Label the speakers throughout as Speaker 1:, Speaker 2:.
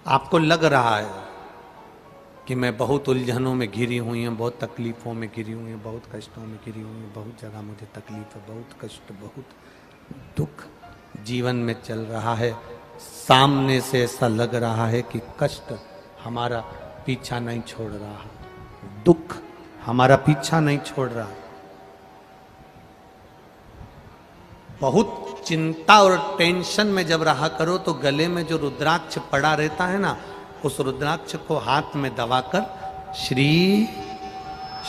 Speaker 1: आपको लग रहा है कि मैं बहुत उलझनों में घिरी हुई हूँ, बहुत तकलीफ़ों में घिरी हुई हूँ, बहुत कष्टों में घिरी हुई हूँ, बहुत जगह मुझे तकलीफ है, बहुत कष्ट, बहुत दुख जीवन में चल रहा है। सामने से ऐसा लग रहा है कि कष्ट हमारा पीछा नहीं छोड़ रहा, दुख हमारा पीछा नहीं छोड़ रहा। बहुत चिंता और टेंशन में जब रहा करो तो गले में जो रुद्राक्ष पड़ा रहता है ना, उस रुद्राक्ष को हाथ में दबाकर श्री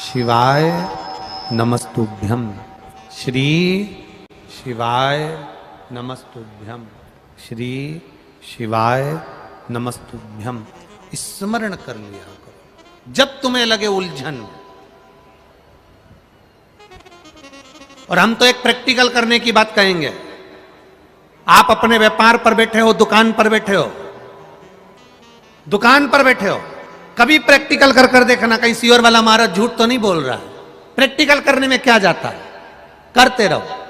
Speaker 1: शिवाय नमस्तुभ्यम, श्री शिवाय नमस्तुभ्यम, श्री शिवाय नमस्तुभ्यम स्मरण कर लिया करो जब तुम्हें लगे उलझन। और हम तो एक प्रैक्टिकल करने की बात कहेंगे। आप अपने व्यापार पर बैठे हो, दुकान पर बैठे हो, दुकान पर बैठे हो, कभी प्रैक्टिकल कर कर देखना कहीं सीओर वाला महाराज झूठ तो नहीं बोल रहा है। प्रैक्टिकल करने में क्या जाता है, करते रहो।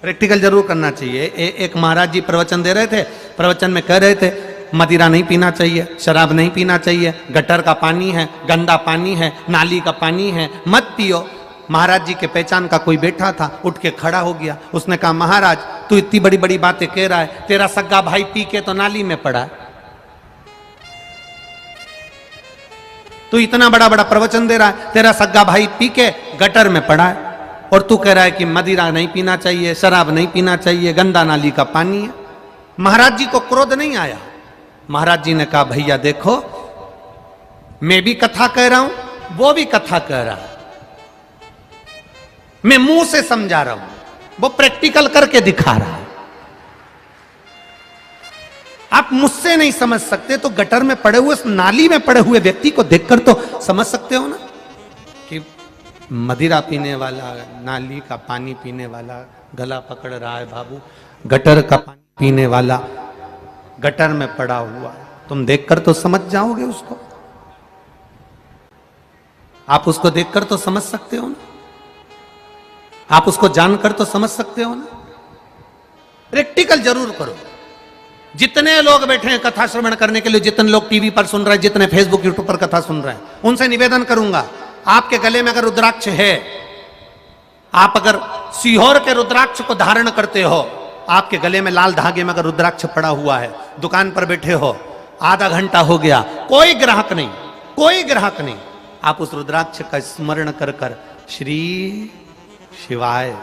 Speaker 1: प्रैक्टिकल जरूर करना चाहिए। एक महाराज जी प्रवचन दे रहे थे, प्रवचन में कह रहे थे मदिरा नहीं पीना चाहिए, शराब नहीं पीना चाहिए, गटर का पानी है, गंदा पानी है, नाली का पानी है, मत पियो। महाराज जी के पहचान का कोई बैठा था, उठ के खड़ा हो गया। उसने कहा महाराज तू इतनी बड़ी बड़ी बातें कह रहा है, तेरा सग्गा भाई पी के तो नाली में पड़ा है, तू इतना बड़ा बड़ा प्रवचन दे रहा है, तेरा सग्गा भाई पी के गटर में पड़ा है, और तू कह रहा है कि मदिरा नहीं पीना चाहिए, शराब नहीं पीना चाहिए, गंदा नाली का पानी है। महाराज जी को क्रोध नहीं आया। महाराज जी ने कहा भैया देखो, मैं भी कथा कह रहा हूं, वो भी कथा कह रहा है, मैं मुंह से समझा रहा हूं, वो प्रैक्टिकल करके दिखा रहा है। आप मुझसे नहीं समझ सकते तो गटर में पड़े हुए, नाली में पड़े हुए व्यक्ति को देखकर तो समझ सकते हो ना कि मदिरा पीने वाला, नाली का पानी पीने वाला गला पकड़ रहा है बाबू, गटर का पानी पीने वाला गटर में पड़ा हुआ है। तुम देखकर तो समझ जाओगे उसको, आप उसको देखकर तो समझ सकते हो ना, आप उसको जानकर तो समझ सकते हो ना। प्रैक्टिकल जरूर करो। जितने लोग बैठे हैं कथा श्रवण करने के लिए, जितने लोग टीवी पर सुन रहे हैं, जितने फेसबुक यूट्यूब पर कथा सुन रहे हैं, उनसे निवेदन करूंगा, आपके गले में अगर रुद्राक्ष है, आप अगर सीहोर के रुद्राक्ष को धारण करते हो, आपके गले में लाल धागे में अगर रुद्राक्ष पड़ा हुआ है, दुकान पर बैठे हो, आधा घंटा हो गया, कोई ग्राहक नहीं, कोई ग्राहक नहीं, आप उस रुद्राक्ष का स्मरण कर कर श्री शिवाय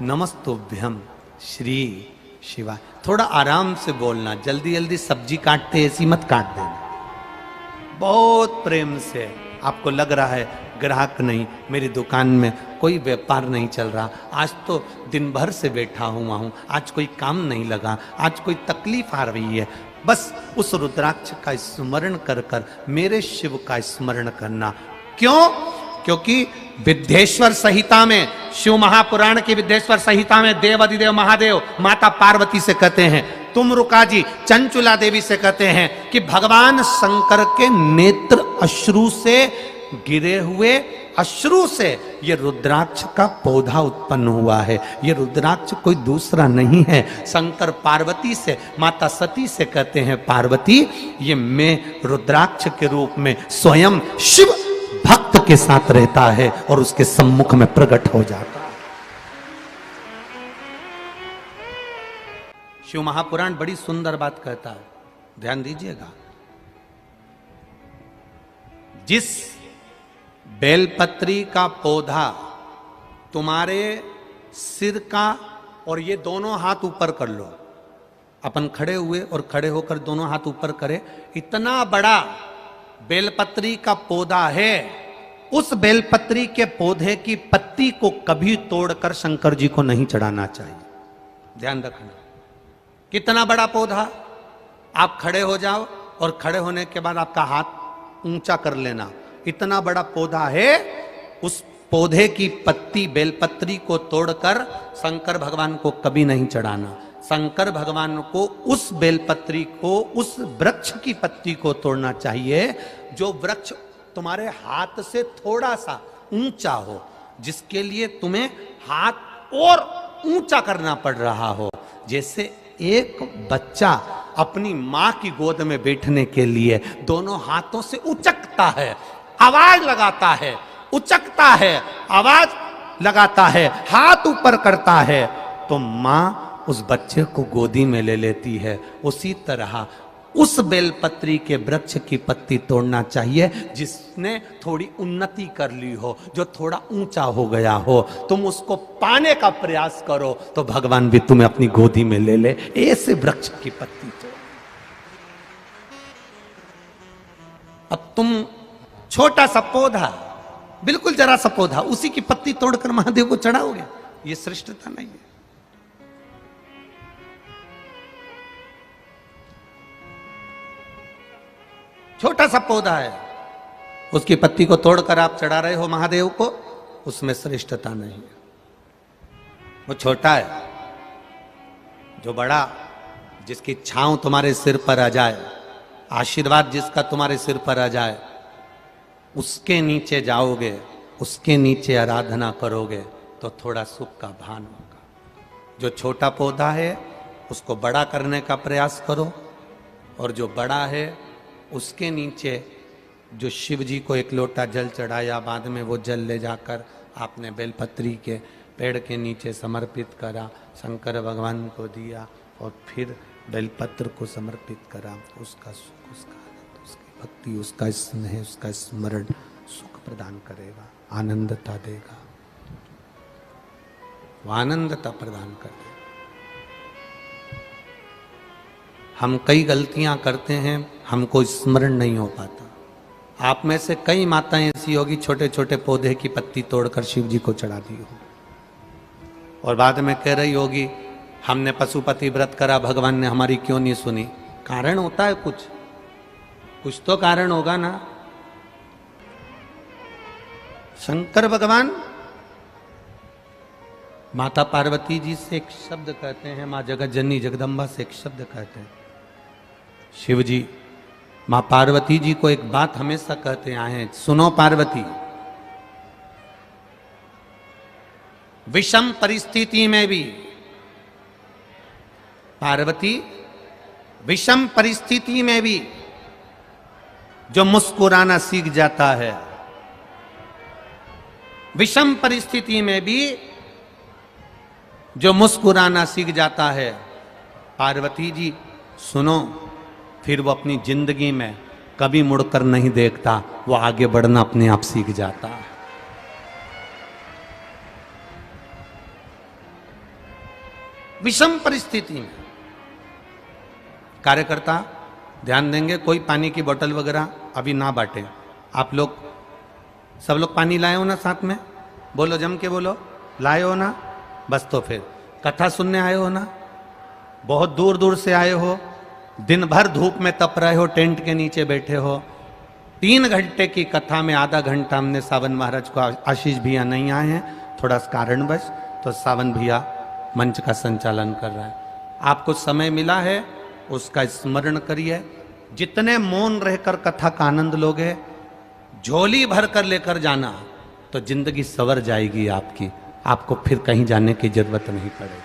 Speaker 1: नमस्तुभ्यम, श्री शिवाय। थोड़ा आराम से बोलना, जल्दी जल्दी सब्जी काटते ऐसी मत काट देना, बहुत प्रेम से। आपको लग रहा है ग्राहक नहीं, मेरी दुकान में कोई व्यापार नहीं चल रहा, आज तो दिन भर से बैठा हुआ हूं, आज कोई काम नहीं लगा, आज कोई तकलीफ आ रही है, बस उस रुद्राक्ष का स्मरण कर कर मेरे शिव का स्मरण करना। क्यों? क्योंकि विद्येश्वर संहिता में, शिव महापुराण की विद्येश्वर संहिता में देव अधिदेव महादेव माता पार्वती से कहते हैं, तुम रुका जी चंचुला देवी से कहते हैं कि भगवान शंकर के नेत्र अश्रु से गिरे हुए, अश्रु से ये रुद्राक्ष का पौधा उत्पन्न हुआ है। ये रुद्राक्ष कोई दूसरा नहीं है। शंकर पार्वती से, माता सती से कहते हैं पार्वती ये मैं रुद्राक्ष के रूप में स्वयं शिव भक्त के साथ रहता है और उसके सम्मुख में प्रकट हो जाता है। शिव महापुराण बड़ी सुंदर बात कहता है, ध्यान दीजिएगा। जिस बेलपत्री का पौधा तुम्हारे सिर का, और ये दोनों हाथ ऊपर कर लो, अपन खड़े हुए और खड़े होकर दोनों हाथ ऊपर करें, इतना बड़ा बेलपत्री का पौधा है, उस बेलपत्री के पौधे की पत्ती को कभी तोड़कर शंकर जी को नहीं चढ़ाना चाहिए। ध्यान रखना, कितना बड़ा पौधा। आप खड़े हो जाओ और खड़े होने के बाद आपका हाथ ऊंचा कर लेना, इतना बड़ा पौधा है, उस पौधे की पत्ती बेलपत्री को तोड़कर शंकर भगवान को कभी नहीं चढ़ाना। शंकर भगवान को उस बेलपत्री को, उस वृक्ष की पत्ती को तोड़ना चाहिए जो वृक्ष तुम्हारे हाथ से थोड़ा सा ऊंचा हो, जिसके लिए तुम्हें हाथ और ऊंचा करना पड़ रहा हो। जैसे एक बच्चा अपनी मां की गोद में बैठने के लिए दोनों हाथों से उचकता है, आवाज लगाता है, उचकता है, आवाज लगाता है, हाथ ऊपर करता है, तो मां उस बच्चे को गोदी में ले लेती है। उसी तरह उस बेलपत्री के वृक्ष की पत्ती तोड़ना चाहिए जिसने थोड़ी उन्नति कर ली हो, जो थोड़ा ऊंचा हो गया हो। तुम उसको पाने का प्रयास करो तो भगवान भी तुम्हें अपनी गोदी में ले ले। ऐसे वृक्ष की पत्ती तोड़। अब तुम छोटा सा पौधा, बिल्कुल जरा सा पौधा, उसी की पत्ती तोड़कर महादेव को चढ़ाओगे, ये श्रेष्ठता नहीं है। छोटा सा पौधा है, उसकी पत्ती को तोड़कर आप चढ़ा रहे हो महादेव को, उसमें श्रेष्ठता नहीं है। वो छोटा है, जो बड़ा, जिसकी छांव तुम्हारे सिर पर आ जाए, आशीर्वाद जिसका तुम्हारे सिर पर आ जाए, उसके नीचे जाओगे, उसके नीचे आराधना करोगे तो थोड़ा सुख का भान होगा। जो छोटा पौधा है उसको बड़ा करने का प्रयास करो, और जो बड़ा है उसके नीचे जो शिव जी को एक लोटा जल चढ़ाया, बाद में वो जल ले जाकर आपने बेलपत्री के पेड़ के नीचे समर्पित करा, शंकर भगवान को दिया, और फिर बेलपत्र को समर्पित करा। उसका सुख, उसका आनंद, उसकी भक्ति, उसका स्नेह, उसका स्मरण सुख प्रदान करेगा, आनंदता देगा, वो आनंदता प्रदान कर देगा। हम कई गलतियां करते हैं, हमको स्मरण नहीं हो पाता। आप में से कई माताएं ऐसी होगी, छोटे छोटे पौधे की पत्ती तोड़कर शिव जी को चढ़ा दी हो, और बाद में कह रही होगी हमने पशुपति व्रत करा, भगवान ने हमारी क्यों नहीं सुनी। कारण होता है, कुछ तो कारण होगा ना। शंकर भगवान माता पार्वती जी से एक शब्द कहते हैं, माँ जगत जननी जगदम्बा से एक शब्द कहते हैं। शिव जी माँ पार्वती जी को एक बात हमेशा कहते आए हैं, सुनो पार्वती, विषम परिस्थिति में भी, पार्वती विषम परिस्थिति में भी जो मुस्कुराना सीख जाता है, विषम परिस्थिति में भी जो मुस्कुराना सीख जाता है, पार्वती जी सुनो, फिर वो अपनी जिंदगी में कभी मुड़कर नहीं देखता, वो आगे बढ़ना अपने आप सीख जाता है। विषम परिस्थिति में कार्यकर्ता ध्यान देंगे, कोई पानी की बोतल वगैरह अभी ना बांटे। आप लोग सब लोग पानी लाए हो ना साथ में? बोलो, जम के बोलो, लाए हो ना? बस तो फिर कथा सुनने आए हो ना? बहुत दूर दूर से आए हो, दिन भर धूप में तप रहे हो, टेंट के नीचे बैठे हो। 3 घंटे की कथा में आधा घंटा हमने सावन महाराज को, आशीष भैया नहीं आए हैं थोड़ा कारणवश, तो सावन भैया मंच का संचालन कर रहा है। आपको समय मिला है उसका स्मरण करिए। जितने मौन रहकर कथा का आनंद लोगे, झोली भर कर लेकर जाना तो जिंदगी संवर जाएगी आपकी, आपको फिर कहीं जाने की जरूरत नहीं पड़ेगी।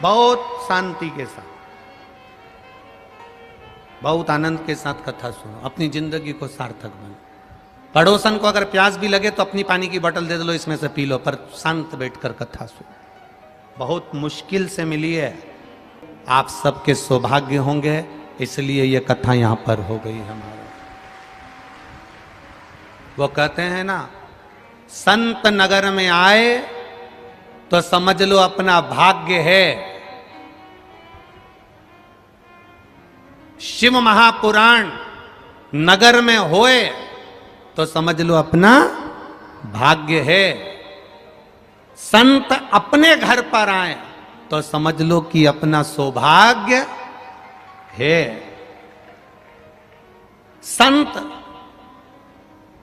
Speaker 1: बहुत शांति के साथ, बहुत आनंद के साथ कथा सुनो, अपनी जिंदगी को सार्थक बनो। पड़ोसन को अगर प्यास भी लगे तो अपनी पानी की बोतल दे दो, इसमें से पी लो, पर शांत बैठकर कथा सुनो। बहुत मुश्किल से मिली है, आप सबके सौभाग्य होंगे, इसलिए ये कथा यहां पर हो गई हमारे। वो कहते हैं ना, संत नगर में आए तो समझ लो अपना भाग्य है। शिव महापुराण नगर में होए तो समझ लो अपना भाग्य है। संत अपने घर पर आए तो समझ लो कि अपना सौभाग्य है। संत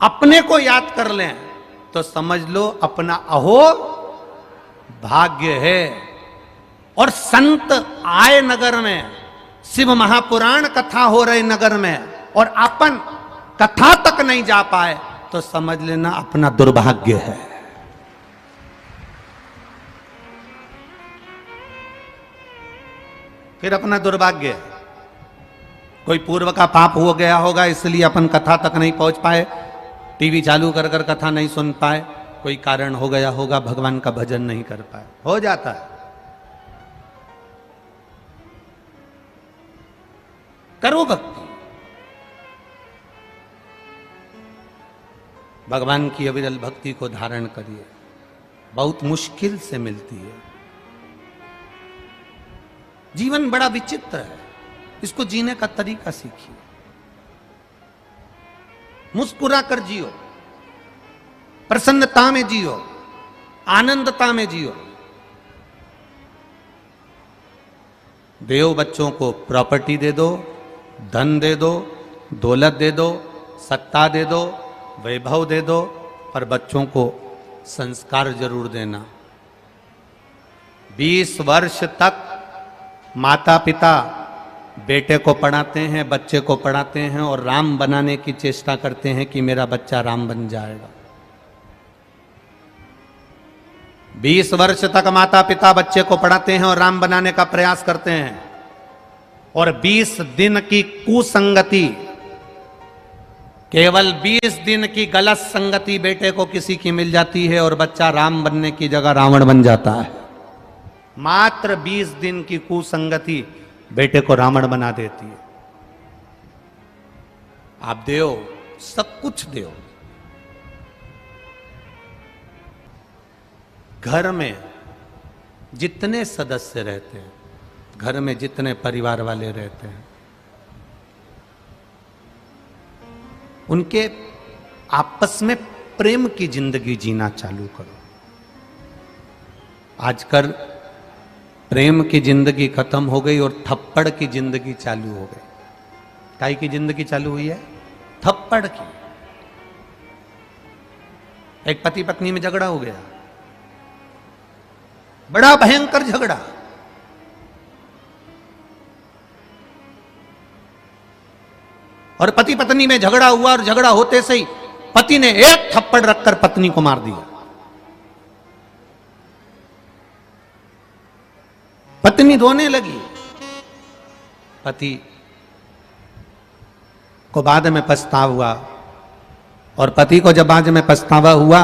Speaker 1: अपने को याद कर लें तो समझ लो अपना अहो भाग्य है। और संत आए नगर में, शिव महापुराण कथा हो रही नगर में, और अपन कथा तक नहीं जा पाए तो समझ लेना अपना दुर्भाग्य है। फिर अपना दुर्भाग्य है। कोई पूर्व का पाप हो गया होगा इसलिए अपन कथा तक नहीं पहुंच पाए, टीवी चालू कर कर कथा नहीं सुन पाए, कोई कारण हो गया होगा, भगवान का भजन नहीं कर पाए, हो जाता है। करो भक्ति, भगवान की अविरल भक्ति को धारण करिए, बहुत मुश्किल से मिलती है। जीवन बड़ा विचित्र है, इसको जीने का तरीका सीखिए। मुस्कुरा कर जियो, प्रसन्नता में जियो, आनंदता में जियो। देव बच्चों को प्रॉपर्टी दे दो, धन दे दो, दौलत दे दो, सत्ता दे दो, वैभव दे दो, पर बच्चों को संस्कार जरूर देना। 20 वर्ष तक माता पिता बेटे को पढ़ाते हैं, बच्चे को पढ़ाते हैं और राम बनाने की चेष्टा करते हैं कि मेरा बच्चा राम बन जाएगा। 20 वर्ष तक माता पिता बच्चे को पढ़ाते हैं और राम बनाने का प्रयास करते हैं, और 20 दिन की कुसंगति, केवल 20 दिन की गलत संगति बेटे को किसी की मिल जाती है और बच्चा राम बनने की जगह रावण बन जाता है। मात्र 20 दिन की कुसंगति बेटे को रावण बना देती है। आप देव, सब कुछ देव। घर में जितने सदस्य रहते हैं, घर में जितने परिवार वाले रहते हैं, उनके आपस में प्रेम की जिंदगी जीना चालू करो। आजकल प्रेम की जिंदगी खत्म हो गई और थप्पड़ की जिंदगी चालू हो गई। काई की जिंदगी चालू हुई है? थप्पड़ की। एक पति पत्नी में झगड़ा हो गया, बड़ा भयंकर झगड़ा, और पति पत्नी में झगड़ा हुआ और झगड़ा होते से ही पति ने एक थप्पड़ रखकर पत्नी को मार दिया। पत्नी रोने लगी। पति को बाद में पछतावा हुआ, और पति को जब बाद में पछतावा हुआ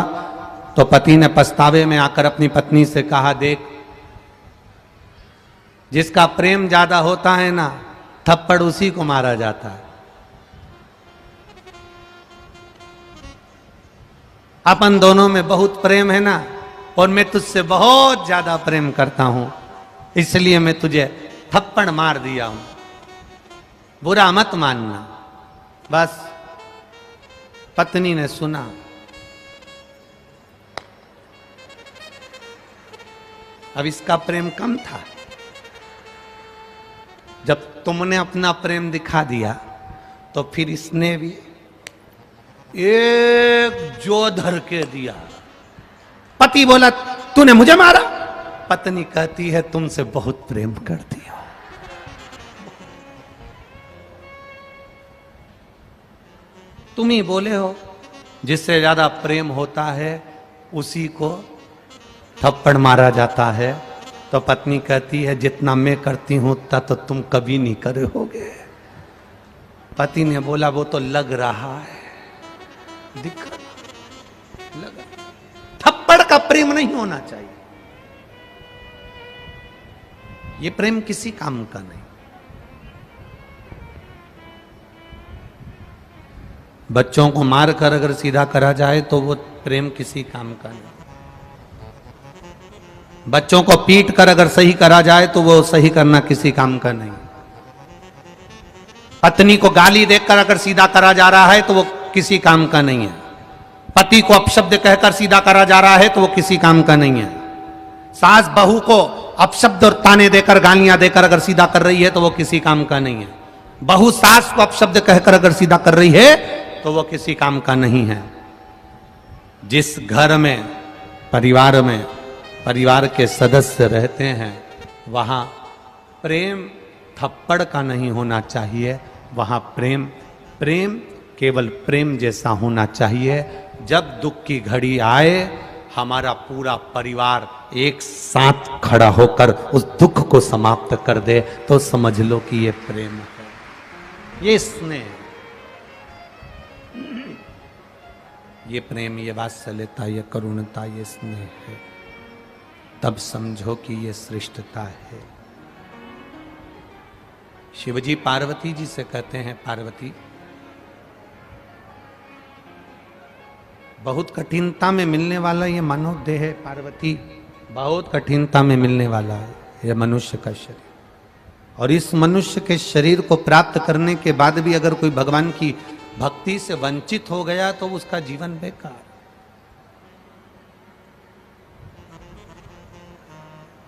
Speaker 1: तो पति ने पछतावे में आकर अपनी पत्नी से कहा, देख, जिसका प्रेम ज्यादा होता है ना, थप्पड़ उसी को मारा जाता है। अपन दोनों में बहुत प्रेम है ना, और मैं तुझसे बहुत ज्यादा प्रेम करता हूं, इसलिए मैं तुझे थप्पड़ मार दिया हूं, बुरा मत मानना। बस पत्नी ने सुना। अब इसका प्रेम कम था। जब तुमने अपना प्रेम दिखा दिया तो फिर इसने भी एक जो धर के दिया। पति बोला, तूने मुझे मारा? पत्नी कहती है, तुमसे बहुत प्रेम करती हो। तुम ही बोले हो, जिससे ज्यादा प्रेम होता है उसी को थप्पड़ मारा जाता है। तो पत्नी कहती है, जितना मैं करती हूं उतना तो तुम कभी नहीं करे होगे। पति ने बोला, वो तो लग रहा है, दिख रहा, लगा। थप्पड़ का प्रेम नहीं होना चाहिए। ये प्रेम किसी काम का नहीं। बच्चों को मारकर अगर सीधा करा जाए तो वो प्रेम किसी काम का नहीं। बच्चों को पीट कर अगर सही करा जाए तो वो सही करना किसी काम का नहीं। पत्नी को गाली देकर अगर सीधा करा जा रहा है तो वो किसी काम का नहीं है। पति को अपशब्द कहकर सीधा करा जा रहा है तो वो किसी काम का नहीं है। सास बहू को अपशब्द और ताने देकर, गालियां देकर अगर सीधा कर रही है तो वो किसी काम का नहीं है। बहू सास को अपशब्द कहकर अगर सीधा कर रही है तो वो किसी काम का नहीं है। जिस घर में, परिवार के सदस्य रहते हैं, वहां प्रेम थप्पड़ का नहीं होना चाहिए। वहां प्रेम केवल प्रेम जैसा होना चाहिए। जब दुख की घड़ी आए, हमारा पूरा परिवार एक साथ खड़ा होकर उस दुख को समाप्त कर दे, तो समझ लो कि ये प्रेम है, ये स्नेह, ये प्रेम, ये वात्सल्यता, ये करुणता, ये स्नेह है। तब समझो कि ये श्रेष्ठता है। शिवजी पार्वती जी से कहते हैं, पार्वती बहुत कठिनता में मिलने वाला ये मानव देह है पार्वती, बहुत कठिनता में मिलने वाला है ये मनुष्य का शरीर, और इस मनुष्य के शरीर को प्राप्त करने के बाद भी अगर कोई भगवान की भक्ति से वंचित हो गया तो उसका जीवन बेकार,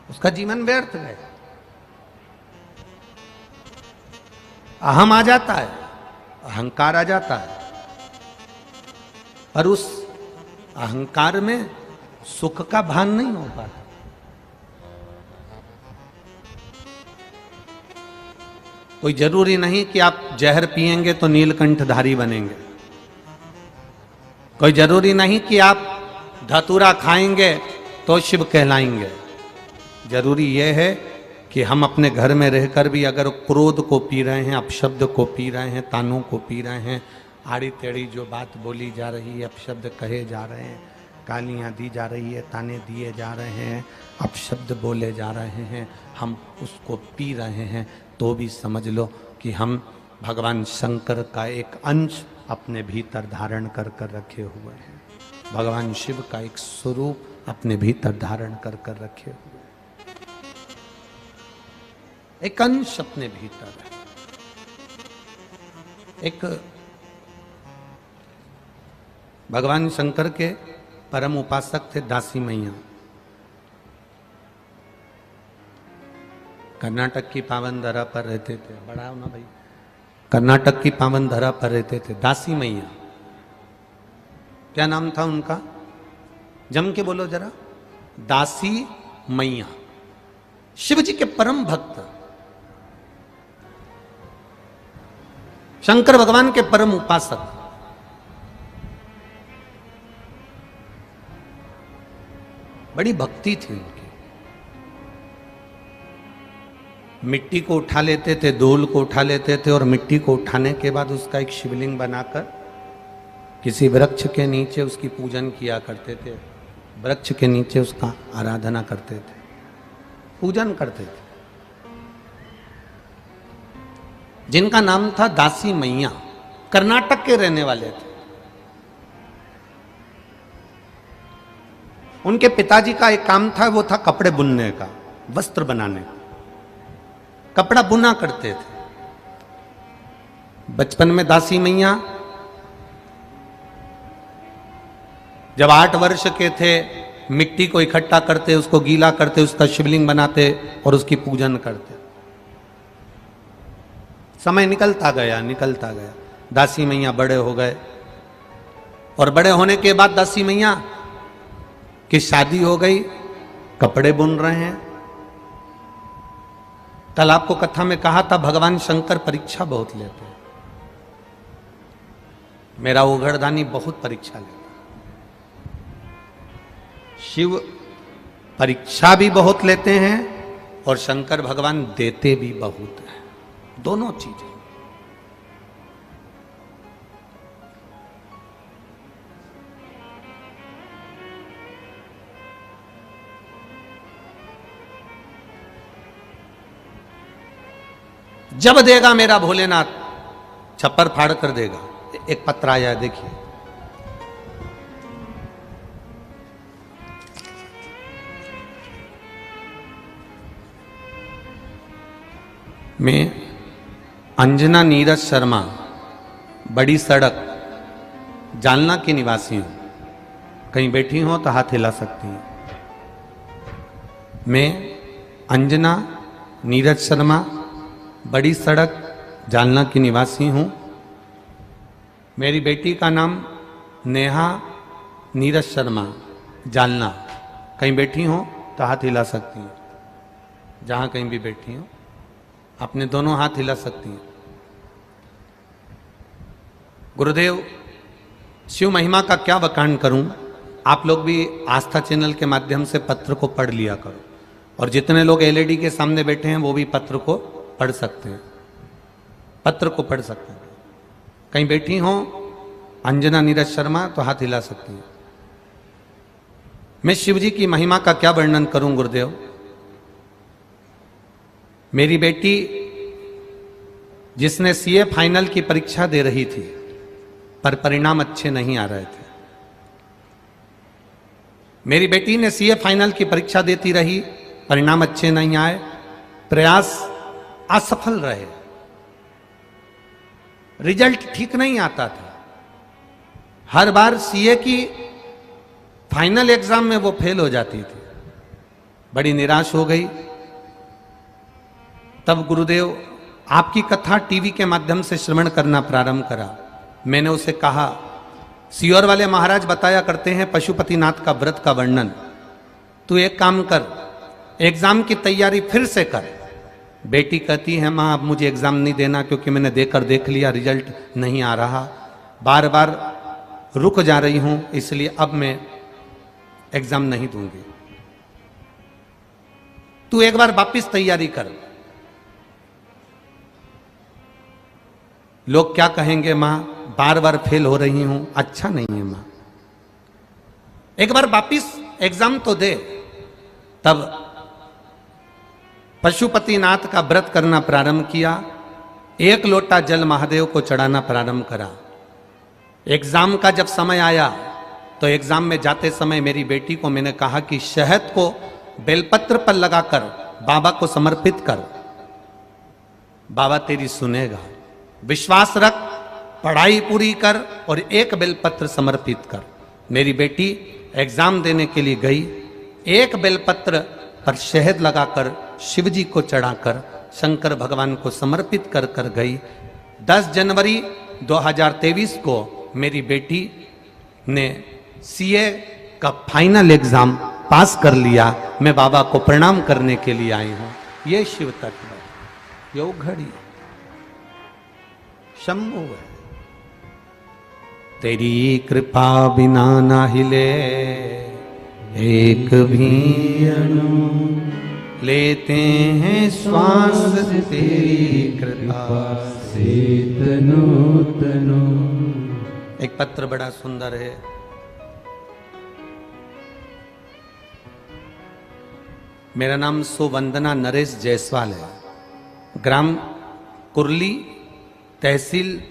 Speaker 1: उसका जीवन व्यर्थ गया। अहम आ जाता है, अहंकार आ जाता है, पर उस अहंकार में सुख का भान नहीं हो पाता। कोई जरूरी नहीं कि आप जहर पिएंगे तो नीलकंठधारी बनेंगे, कोई जरूरी नहीं कि आप धतूरा खाएंगे तो शिव कहलाएंगे। जरूरी यह है कि हम अपने घर में रहकर भी अगर क्रोध को पी रहे हैं, अपशब्द को पी रहे हैं, तानों को पी रहे हैं, आड़ी टेढ़ी जो बात बोली जा रही है, अपशब्द कहे जा रहे हैं, गालियाँ दी जा रही है, ताने दिए जा रहे हैं, अपशब्द बोले जा रहे हैं, हम उसको पी रहे हैं, तो भी समझ लो कि हम भगवान शंकर का एक अंश अपने भीतर धारण कर कर रखे हुए हैं, भगवान शिव का एक स्वरूप अपने भीतर धारण कर कर रखे हुए, एक अंश अपने भीतर है। एक भगवान शंकर के परम उपासक थे दासी मैया, कर्नाटक की पावन धरा पर रहते थे। बड़ा ना भाई, कर्नाटक की पावन धरा पर रहते थे दासी मैया। क्या नाम था उनका? जम के बोलो जरा। दासी मैया, शिव जी के परम भक्त, शंकर भगवान के परम उपासक। बड़ी भक्ति थी उनकी। मिट्टी को उठा लेते थे, धूल को उठा लेते थे, और मिट्टी को उठाने के बाद उसका एक शिवलिंग बनाकर किसी वृक्ष के नीचे उसकी पूजन किया करते थे, वृक्ष के नीचे उसका आराधना करते थे, पूजन करते थे, जिनका नाम था दासी मैया। कर्नाटक के रहने वाले थे। उनके पिताजी का एक काम था, वो था कपड़े बुनने का, वस्त्र बनाने का, कपड़ा बुना करते थे। बचपन में दासी मैया जब 8 वर्ष के थे, मिट्टी को इकट्ठा करते, उसको गीला करते, उसका शिवलिंग बनाते और उसकी पूजन करते। समय निकलता गया, निकलता गया, दासी मैया बड़े हो गए, और बड़े होने के बाद दासी मैया की शादी हो गई, कपड़े बुन रहे हैं। कल आपको कथा में कहा था भगवान शंकर परीक्षा बहुत लेते हैं। मेरा ओघड़दानी बहुत परीक्षा लेता, शिव परीक्षा भी बहुत लेते हैं और शंकर भगवान देते भी बहुत हैं, दोनों चीजें। जब देगा मेरा भोलेनाथ, छप्पर फाड़ कर देगा। एक पत्र आया है, देखिए। मैं अंजना नीरज शर्मा, बड़ी सड़क, जालना की निवासी हूं। कहीं बैठी हो तो हाथ हिला सकती हैं। मैं अंजना नीरज शर्मा, बड़ी सड़क, जालना की निवासी हूँ। मेरी बेटी का नाम नेहा नीरज शर्मा, जालना। कहीं बैठी हो तो हाथ हिला सकती हैं, जहाँ कहीं भी बैठी हो अपने दोनों हाथ हिला सकती हैं। गुरुदेव, शिव महिमा का क्या बखान करूं, आप लोग भी आस्था चैनल के माध्यम से पत्र को पढ़ लिया करो, और जितने लोग एलईडी के सामने बैठे हैं वो भी पत्र को पढ़ सकते हैं, पत्र को पढ़ सकते हैं। कहीं बैठी हो अंजना नीरज शर्मा तो हाथ हिला सकती है। मैं शिव जी की महिमा का क्या वर्णन करूं गुरुदेव। मेरी बेटी जिसने सीए फाइनल की परीक्षा दे रही थी पर परिणाम अच्छे नहीं आ रहे थे, मेरी बेटी ने सीए फाइनल की परीक्षा देती रही, परिणाम अच्छे नहीं आए, प्रयास असफल रहे, रिजल्ट ठीक नहीं आता था। हर बार सीए की फाइनल एग्जाम में वो फेल हो जाती थी। बड़ी निराश हो गई। तब गुरुदेव आपकी कथा टीवी के माध्यम से श्रवण करना प्रारंभ करा। मैंने उसे कहा, सियोर वाले महाराज बताया करते हैं पशुपतिनाथ का व्रत का वर्णन, तू एक काम कर, एग्जाम की तैयारी फिर से कर। बेटी कहती है मां अब मुझे एग्जाम नहीं देना क्योंकि मैंने देख लिया रिजल्ट नहीं आ रहा, बार बार रुक जा रही हूं, इसलिए अब मैं एग्जाम नहीं दूंगी। तू एक बार वापिस तैयारी कर। लोग क्या कहेंगे मां बार बार फेल हो रही हूं, अच्छा नहीं है मां, एक बार वापिस एग्जाम तो दे। तब पशुपतिनाथ का व्रत करना प्रारंभ किया, एक लोटा जल महादेव को चढ़ाना प्रारंभ करा। एग्जाम का जब समय आया तो एग्जाम में जाते समय मेरी बेटी को मैंने कहा कि शहद को बेलपत्र पर लगाकर बाबा को समर्पित कर, बाबा तेरी सुनेगा, विश्वास रख, पढ़ाई पूरी कर और एक बेलपत्र समर्पित कर। मेरी बेटी एग्जाम देने के लिए गई, एक बेलपत्र पर शहद लगाकर शिव जी को चढ़ाकर शंकर भगवान को समर्पित कर कर गई। 10 जनवरी 2023 को मेरी बेटी ने सीए का फाइनल एग्जाम पास कर लिया। मैं बाबा को प्रणाम करने के लिए आई हूं। ये शिव तत्व, यो घड़ी शंभु है। तेरी कृपा बिना ना हिले एक भी अणु, लेते हैं श्वास तेरी कृपा से तनो तनो। एक पत्र बड़ा सुंदर है। मेरा नाम सुवंदना नरेश जायसवाल है। ग्राम कुरली, तहसील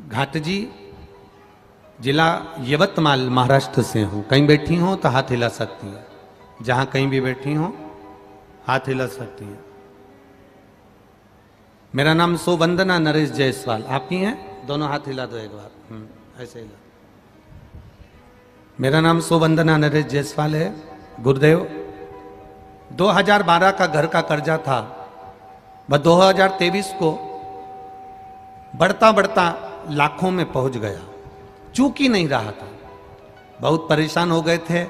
Speaker 1: घाटजी, जिला यवतमाल, महाराष्ट्र से हूं। कहीं बैठी हो तो हाथ हिला सकती है, जहां कहीं भी बैठी हो हाथ हिला सकती है। मेरा नाम सुवंदना नरेश जायसवाल। आपकी हैं? दोनों हाथ हिला दो एक बार, ऐसे हिला। मेरा नाम सुवंदना नरेश जायसवाल है। गुरुदेव 2012 का घर का कर्जा था, वह 2023 को बढ़ता बढ़ता लाखों में पहुंच गया, चूक ही नहीं रहा था। बहुत परेशान हो गए थे,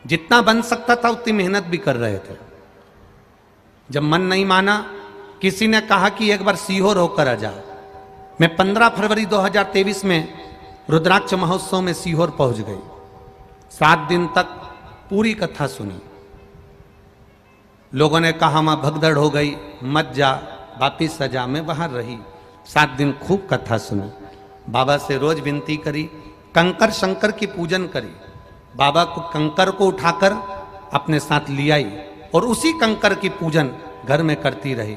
Speaker 1: जितना बन सकता था उतनी मेहनत भी कर रहे थे। जब मन नहीं माना, किसी ने कहा कि एक बार सीहोर होकर आ जा। मैं 15 फरवरी 2023 में रुद्राक्ष महोत्सव में सीहोर पहुंच गई। 7 दिन तक पूरी कथा सुनी। लोगों ने कहा मां भगदड़ हो गई, मत जा, वापिस आ जा। मैं वहां रही, 7 दिन खूब कथा सुनी। बाबा से रोज विनती करी, कंकर शंकर की पूजन करी। बाबा को कंकर को उठाकर अपने साथ ले आई और उसी कंकर की पूजन घर में करती रही।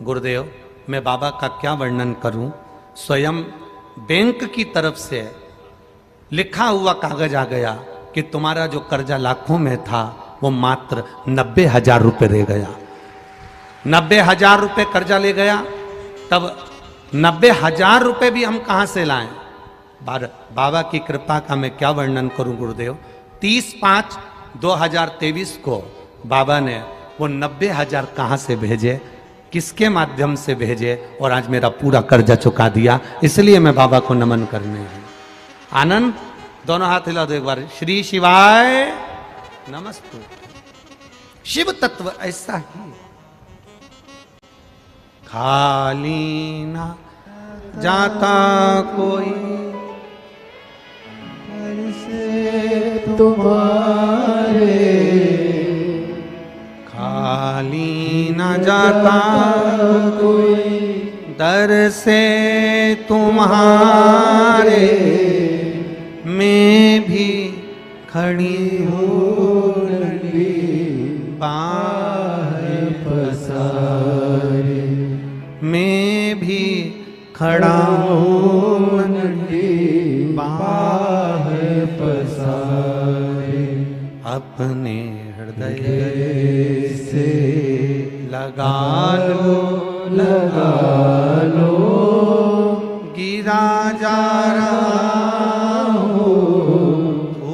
Speaker 1: गुरुदेव मैं बाबा का क्या वर्णन करूं। स्वयं बैंक की तरफ से लिखा हुआ कागज आ गया कि तुम्हारा जो कर्जा लाखों में था वो मात्र 90,000 रुपये रह गया। 90,000 रुपये कर्जा ले गया। तब 90,000 रुपये भी हम कहां से लाएं। बाबा की कृपा का मैं क्या वर्णन करूं गुरुदेव। 30/5/2023 को बाबा ने वो 90,000 कहां से भेजे, किसके माध्यम से भेजे, और आज मेरा पूरा कर्जा चुका दिया। इसलिए मैं बाबा को नमन करने हूं। आनंद, दोनों हाथ हिला दो एक बार। श्री शिवाय नमस्तु। शिव तत्व ऐसा ही, खाली ना जाता कोई से
Speaker 2: तुम्हारे,
Speaker 1: खाली न जाता
Speaker 2: कोई
Speaker 1: दर से तुम्हारे, मैं भी खड़ी हूँ बाहें
Speaker 2: पसारे,
Speaker 1: मैं भी खड़ा हूँ
Speaker 2: बाहें पसारे,
Speaker 1: अपने हृदय
Speaker 2: से
Speaker 1: लगा लो
Speaker 2: लगा लो,
Speaker 1: गिरा जा रहा हूँ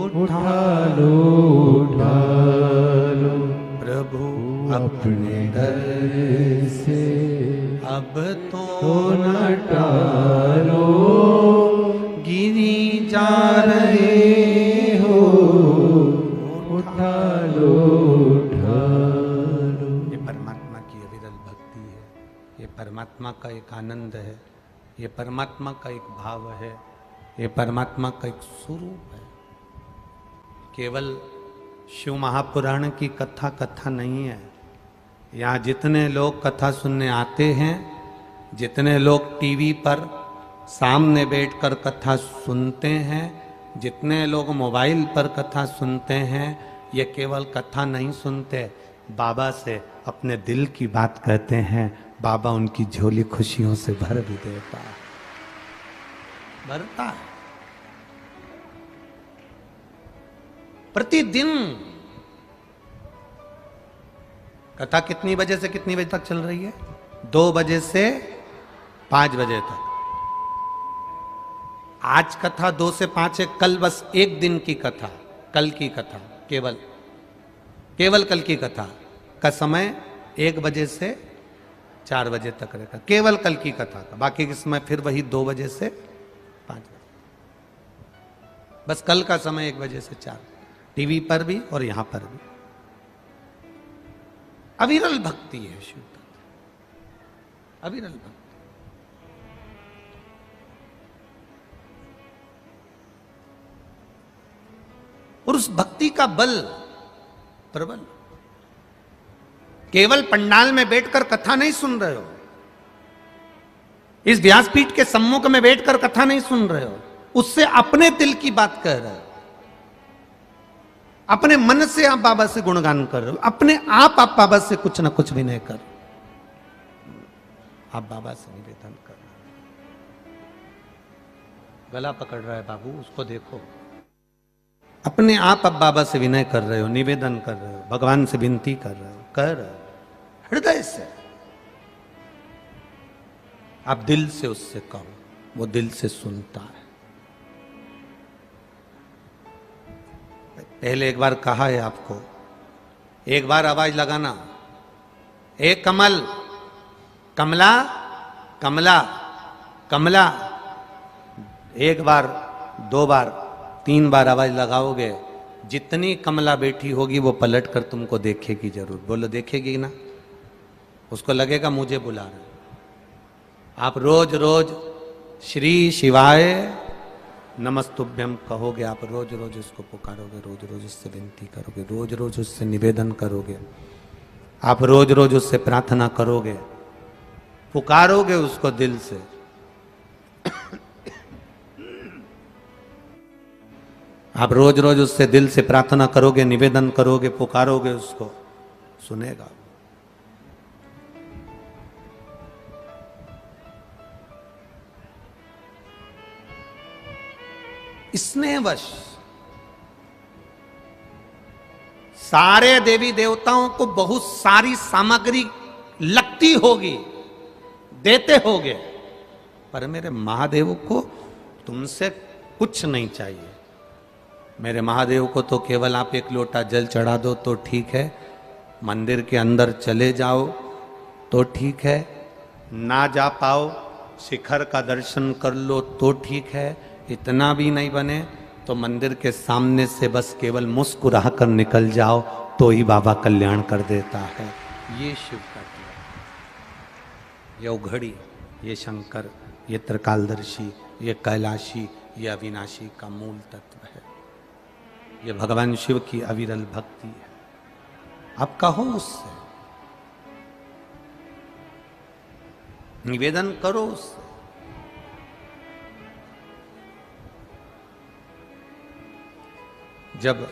Speaker 1: उठा
Speaker 2: लो उठा लो,
Speaker 1: प्रभु
Speaker 2: अपने दर से
Speaker 1: अब तो
Speaker 2: न टालो,
Speaker 1: गिरी जा रहे हो
Speaker 2: उठा लो उठा लो।
Speaker 1: ये परमात्मा की अविरल भक्ति है, ये परमात्मा का एक आनंद है, ये परमात्मा का एक भाव है, ये परमात्मा का एक स्वरूप है। केवल शिव महापुराण की कथा कथा नहीं है। यहाँ जितने लोग कथा सुनने आते हैं, जितने लोग टीवी पर सामने बैठकर कथा सुनते हैं, जितने लोग मोबाइल पर कथा सुनते हैं, ये केवल कथा नहीं सुनते, बाबा से अपने दिल की बात कहते हैं। बाबा उनकी झोली खुशियों से भर भी देता है, भरता है। प्रतिदिन कथा कितनी बजे से कितनी बजे तक चल रही है? 2 बजे से 5 बजे तक। आज कथा 2 से 5 है, कल बस एक दिन की कथा, कल की कथा, केवल कल की कथा का समय 1 बजे से 4 बजे तक रहेगा, केवल कल की कथा का। बाकी के समय फिर वही 2 बजे से 5 बजे, बस कल का समय 1 बजे से 4, टीवी पर भी और यहां पर भी। अविरल भक्ति है शिव तत्व, अविरल भक्ति। और उस भक्ति का बल प्रबल। केवल पंडाल में बैठकर कथा नहीं सुन रहे हो, इस व्यासपीठ के सम्मुख में बैठकर कथा नहीं सुन रहे हो, उससे अपने दिल की बात कह रहे हो, अपने मन से आप बाबा से गुणगान कर रहे हो, अपने आप बाबा से कुछ ना कुछ विनय कर, आप बाबा से निवेदन कर रहे हो। गला पकड़ रहा है बाबू, उसको देखो, अपने आप बाबा से विनय कर रहे हो, निवेदन कर रहे हो, भगवान से विनती कर रहे हो, कह रहे हो हृदय से। आप दिल से उससे कहो, वो दिल से सुनता है। पहले एक बार कहा है आपको, एक बार आवाज लगाना, एक कमल, कमला, कमला, कमला। एक बार, 2 बार, 3 बार आवाज लगाओगे, जितनी कमला बैठी होगी वो पलट कर तुमको देखेगी जरूर। बोलो देखेगी ना, उसको लगेगा मुझे बुला रहे। आप रोज रोज श्री शिवाय नमस्तुभ्यम कहोगे, आप रोज रोज उसको पुकारोगे, रोज रोज उससे विनती करोगे, रोज रोज उससे निवेदन करोगे, आप रोज रोज उससे प्रार्थना करोगे, पुकारोगे उसको दिल से। आप रोज रोज उससे दिल से प्रार्थना करोगे, निवेदन करोगे, पुकारोगे उसको, सुनेगा। स्नेहवश सारे देवी देवताओं को बहुत सारी सामग्री लगती होगी, देते होगे, पर मेरे महादेव को तुमसे कुछ नहीं चाहिए। मेरे महादेव को तो केवल आप एक लोटा जल चढ़ा दो तो ठीक है, मंदिर के अंदर चले जाओ तो ठीक है, ना जा पाओ शिखर का दर्शन कर लो तो ठीक है, इतना भी नहीं बने तो मंदिर के सामने से बस केवल मुस्कुरा कर निकल जाओ तो ही बाबा कल्याण कर देता है। ये शिव का ये उघड़ी, ये शंकर, ये त्रिकालदर्शी, ये कैलाशी, ये अविनाशी का मूल तत्व है। ये भगवान शिव की अविरल भक्ति है। आप कहो उससे, निवेदन करो उससे। जब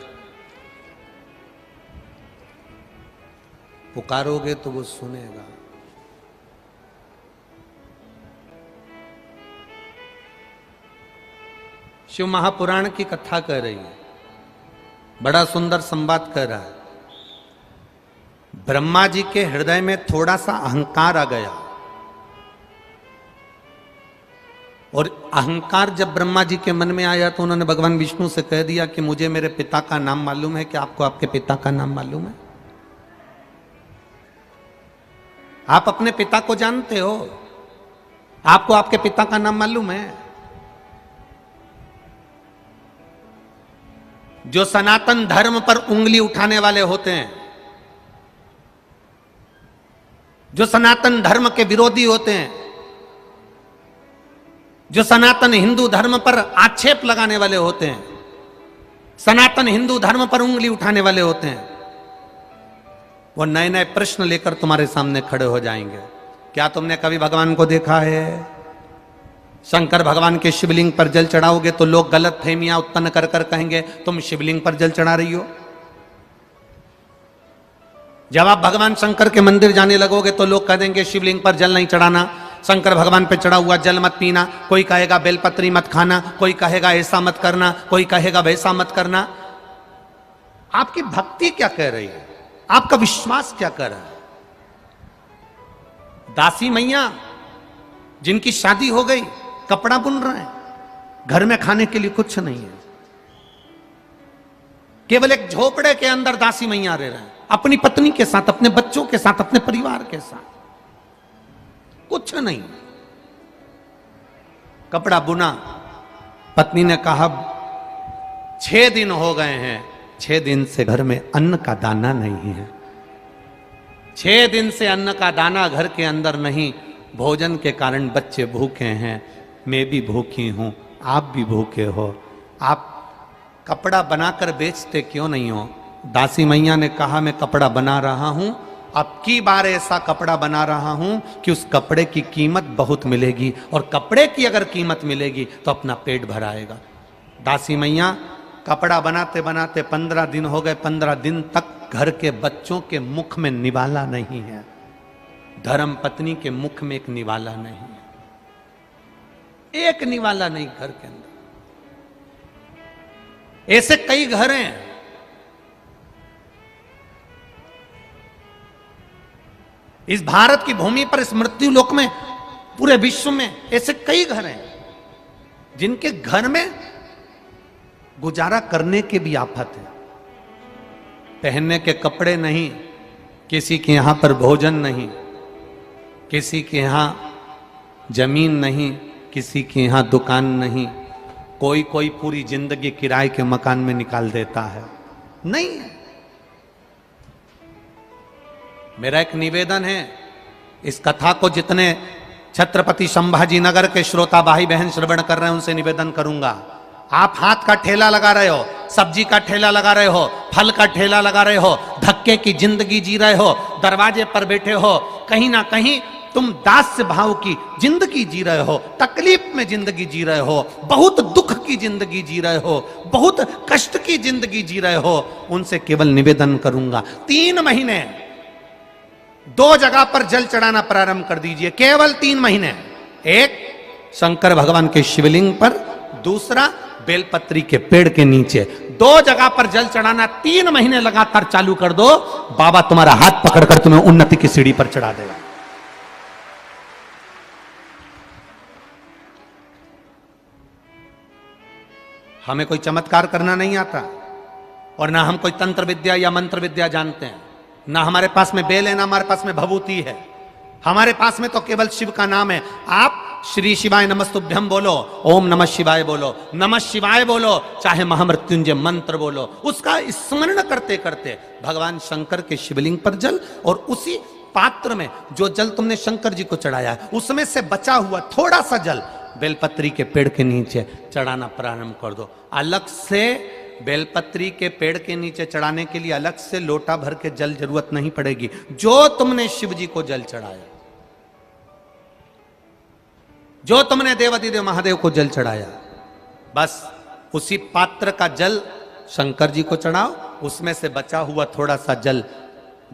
Speaker 1: पुकारोगे तो वो सुनेगा। शिव महापुराण की कथा कह रही है, बड़ा सुंदर संवाद कर रहा है। ब्रह्मा जी के हृदय में थोड़ा सा अहंकार आ गया, और अहंकार जब ब्रह्मा जी के मन में आया तो उन्होंने भगवान विष्णु से कह दिया कि मुझे मेरे पिता का नाम मालूम है। क्या आपको आपके पिता का नाम मालूम है? आप अपने पिता को जानते हो? आपको आपके पिता का नाम मालूम है? जो सनातन धर्म पर उंगली उठाने वाले होते हैं, जो सनातन धर्म के विरोधी होते हैं, जो सनातन हिंदू धर्म पर आक्षेप लगाने वाले होते हैं, सनातन हिंदू धर्म पर उंगली उठाने वाले होते हैं, वो नए नए प्रश्न लेकर तुम्हारे सामने खड़े हो जाएंगे। क्या तुमने कभी भगवान को देखा है? शंकर भगवान के शिवलिंग पर जल चढ़ाओगे तो लोग गलत फहमियां उत्पन्न कर कर कहेंगे तुम शिवलिंग पर जल चढ़ा रही हो। जब आप भगवान शंकर के मंदिर जाने लगोगे तो लोग कह देंगे शिवलिंग पर जल नहीं चढ़ाना, शंकर भगवान पे चढ़ा हुआ जल मत पीना, कोई कहेगा बेलपत्री मत खाना, कोई कहेगा ऐसा मत करना, कोई कहेगा वैसा मत करना। आपकी भक्ति क्या कह रही है? आपका विश्वास क्या कर रहा है? दासी मैया जिनकी शादी हो गई, कपड़ा बुन रहे हैं, घर में खाने के लिए कुछ नहीं है, केवल एक झोपड़े के अंदर दासी मैया रह रहे हैं, अपनी पत्नी के साथ, अपने बच्चों के साथ, अपने परिवार के साथ, कुछ नहीं, कपड़ा बुना। पत्नी ने कहा 6 दिन हो गए हैं, 6 दिन से घर में अन्न का दाना नहीं है, 6 दिन से अन्न का दाना घर के अंदर नहीं, भोजन के कारण बच्चे भूखे हैं, मैं भी भूखी हूं, आप भी भूखे हो, आप कपड़ा बनाकर बेचते क्यों नहीं हो? दासी मैया ने कहा मैं कपड़ा बना रहा हूं, अब की बार ऐसा कपड़ा बना रहा हूं कि उस कपड़े की कीमत बहुत मिलेगी, और कपड़े की अगर कीमत मिलेगी तो अपना पेट भराएगा। दासी मैया कपड़ा बनाते बनाते 15 दिन हो गए, 15 दिन तक घर के बच्चों के मुख में निवाला नहीं है, धर्म पत्नी के मुख में एक निवाला नहीं है, एक निवाला नहीं घर के अंदर। ऐसे कई घर हैं। इस भारत की भूमि पर, इस मृत्यु लोक में, पूरे विश्व में ऐसे कई घर हैं जिनके घर में गुजारा करने के भी आफत है। पहनने के कपड़े नहीं, किसी के यहां पर भोजन नहीं, किसी के यहां जमीन नहीं, किसी के यहां दुकान नहीं, कोई कोई पूरी जिंदगी किराए के मकान में निकाल देता है। नहीं है। मेरा एक निवेदन है, इस कथा को जितने छत्रपति संभाजी नगर के श्रोता भाई बहन श्रवण कर रहे हैं उनसे निवेदन करूंगा, आप हाथ का ठेला लगा रहे हो, सब्जी का ठेला लगा रहे हो, फल का ठेला लगा रहे हो, धक्के की जिंदगी जी रहे हो, दरवाजे पर बैठे हो, कहीं ना कहीं तुम दास्य भाव की जिंदगी जी रहे हो, तकलीफ में जिंदगी जी रहे हो, बहुत दुख की जिंदगी जी रहे हो, बहुत कष्ट की जिंदगी जी रहे हो, उनसे केवल निवेदन करूंगा 3 महीने 2 जगह पर जल चढ़ाना प्रारंभ कर दीजिए, केवल 3 महीने। एक शंकर भगवान के शिवलिंग पर, दूसरा बेलपत्री के पेड़ के नीचे, 2 जगह पर जल चढ़ाना 3 महीने लगातार चालू कर दो, बाबा तुम्हारा हाथ पकड़कर तुम्हें उन्नति की सीढ़ी पर चढ़ा देगा। हमें कोई चमत्कार करना नहीं आता, और ना हम कोई तंत्र विद्या या मंत्र विद्या जानते हैं, ना हमारे पास में बेल है, ना हमारे पास में भभूति है, हमारे पास में तो केवल शिव का नाम है। आप श्री शिवाय नमस्तुभ्यम बोलो, ओम नमः शिवाय बोलो, नमः शिवाय बोलो, चाहे महामृत्युंजय मंत्र बोलो, उसका स्मरण करते करते भगवान शंकर के शिवलिंग पर जल, और उसी पात्र में जो जल तुमने शंकर जी को चढ़ाया है उसमें से बचा हुआ थोड़ा सा जल बेलपत्री के पेड़ के नीचे चढ़ाना प्रारंभ कर दो। अलग से बेलपत्री के पेड़ के नीचे चढ़ाने के लिए अलग से लोटा भर के जल जरूरत नहीं पड़ेगी। जो तुमने शिव जी को जल चढ़ाया, जो तुमने देवाधिदेव महादेव को जल चढ़ाया, बस उसी पात्र का जल शंकर जी को चढ़ाओ, उसमें से बचा हुआ थोड़ा सा जल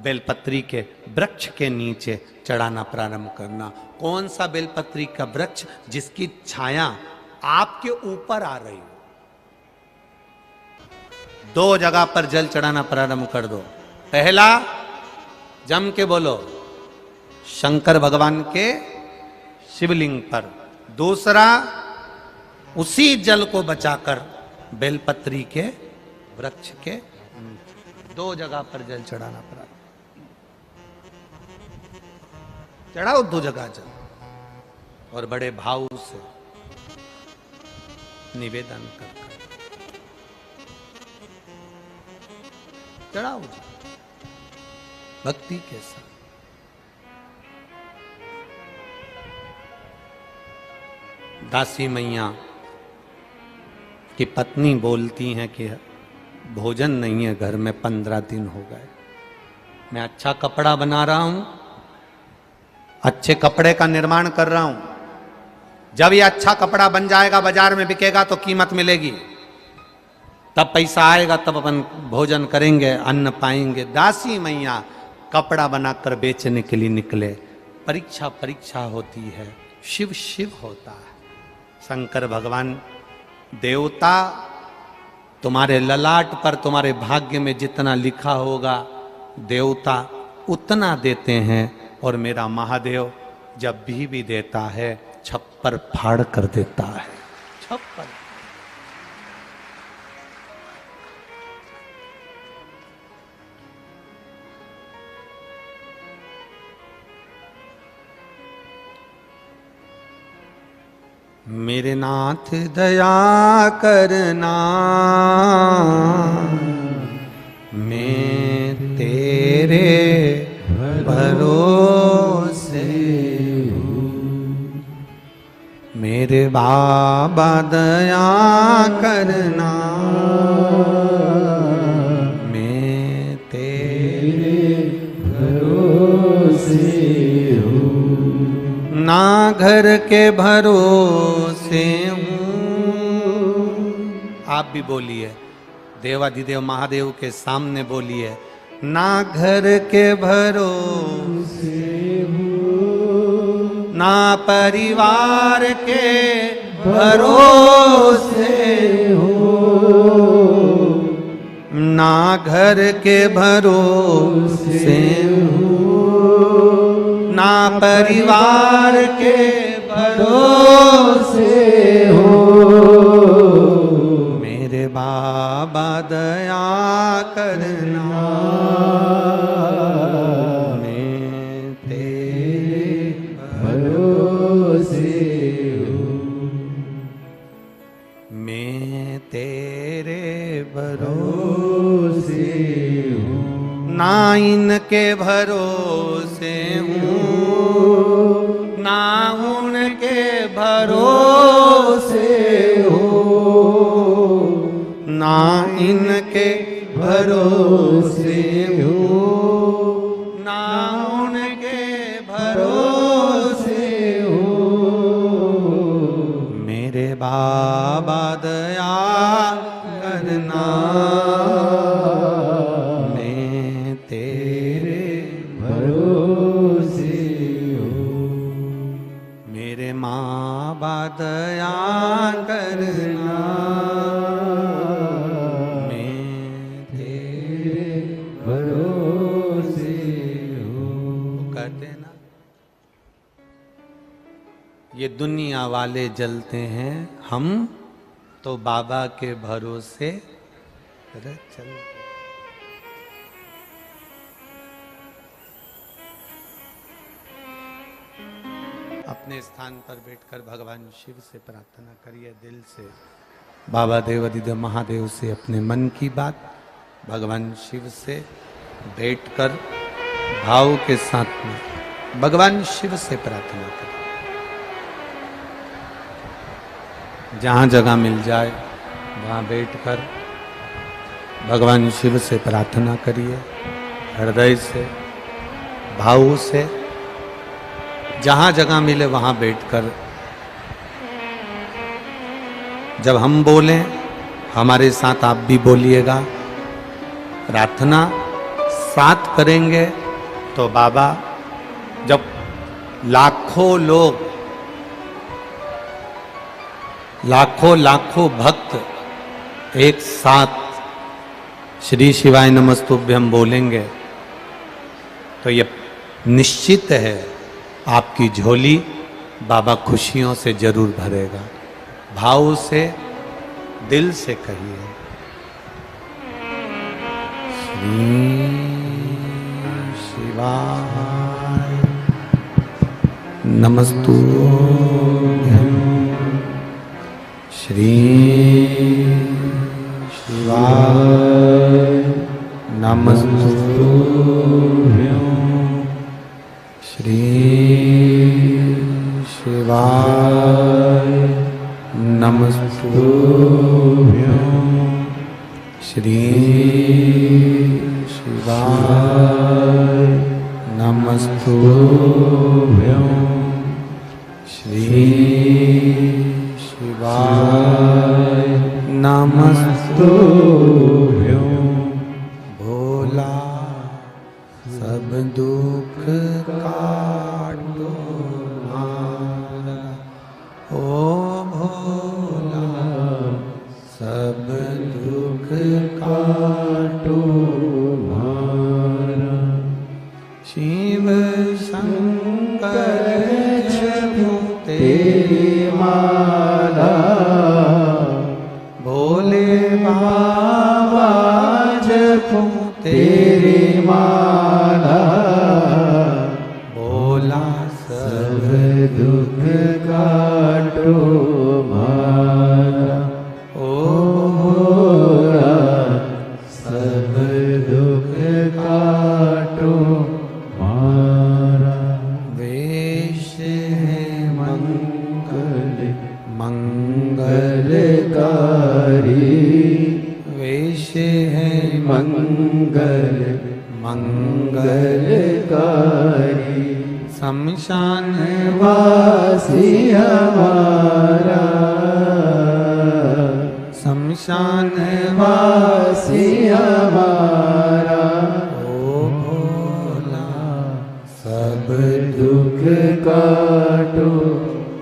Speaker 1: बेलपत्री के वृक्ष के नीचे चढ़ाना प्रारंभ करना। कौन सा बेलपत्री का वृक्ष? जिसकी छाया आपके ऊपर आ रही हो। 2 जगह पर जल चढ़ाना प्रारंभ कर दो। पहला, जम के बोलो, शंकर भगवान के शिवलिंग पर। दूसरा, उसी जल को बचाकर बेलपत्री के वृक्ष के 2 जगह पर जल चढ़ाना पड़ा। चढ़ाओ 2 जगह जल और बड़े भाव से निवेदन कर चढ़ाओ भक्ति के साथ। दासी मैया की पत्नी बोलती हैं कि भोजन नहीं है घर में, 15 दिन हो गए। मैं अच्छा कपड़ा बना रहा हूं, अच्छे कपड़े का निर्माण कर रहा हूं। जब ये अच्छा कपड़ा बन जाएगा, बाजार में बिकेगा तो कीमत मिलेगी, तब पैसा आएगा, तब अपन भोजन करेंगे, अन्न पाएंगे। दासी मैया कपड़ा बनाकर बेचने के लिए निकले। परीक्षा होती है, शिव शिव होता है। शंकर भगवान देवता तुम्हारे ललाट पर, तुम्हारे भाग्य में जितना लिखा होगा देवता उतना देते हैं। और मेरा महादेव जब भी देता है, छप्पर फाड़ कर देता है। छप्पर मेरे नाथ दया करना, मैं तेरे भरोसे हूँ। मेरे बाबा दया करना, मैं तेरे भरोसे हूँ। ना घर के भरोसे हूँ। आप भी बोलिए, देवाधिदेव महादेव के सामने बोलिए, ना घर के भरोसे हूँ, ना परिवार के भरोसे हूँ, ना घर के भरोसे हूँ, ना परिवार के भरोसे हूँ। मेरे बाबा दया करना, मैं तेरे भरोसे हूँ। मैं तेरे भरोसे हूँ। ना इनके भरोसे हूँ, ना उनके भरोसे हूँ, ना इनके भरोसे हूँ, ना उनके भरोसे हूँ। मेरे बाबा दया करना, मैं तेरे भरोसे हूँ। मेरे माँ बाप दया करना, ये दुनिया वाले जलते हैं, हम तो बाबा के भरोसे चलते। अपने स्थान पर बैठकर भगवान शिव से प्रार्थना करिए दिल से। बाबा देवाधिदेव महादेव से अपने मन की बात भगवान शिव से बैठकर भाव के साथ में भगवान शिव से प्रार्थना करें। जहाँ जगह मिल जाए वहाँ बैठकर भगवान शिव से प्रार्थना करिए, हृदय से, भाव से, जहां जगह मिले वहां बैठकर। जब हम बोलें हमारे साथ आप भी बोलिएगा। प्रार्थना साथ करेंगे तो बाबा, जब लाखों लोग, लाखों भक्त एक साथ श्री शिवाय नमस्तुभ्यम बोलेंगे तो ये निश्चित है आपकी झोली बाबा खुशियों से जरूर भरेगा। भाव से, दिल से कहिए, श्री शिवाय नमस्तुभ्यम, श्री शिवाय नमस्तुभ्यम, श्री शिवाय नमस्तुभ्यम, श्री शिवाय नमस्तुभ्यम, श्री शिवाय नमस्तुभ्यम। भोला सब दुख काटो हमारा, ओ भोला सब दुख काटो हमारा। शिव शंकर जपो तेरी माला, भोले बाबा जपो तेरी माला, भोला सब दुख काटो हमारा, ओ भोला सब दुख काटो हमारा। वेश है मंगल मंगलकारी, वेश है मंगल मंगलकारी, शमशान वासी हमारा, शमशान वासी हमारा, ओ भोला सब दुख काटो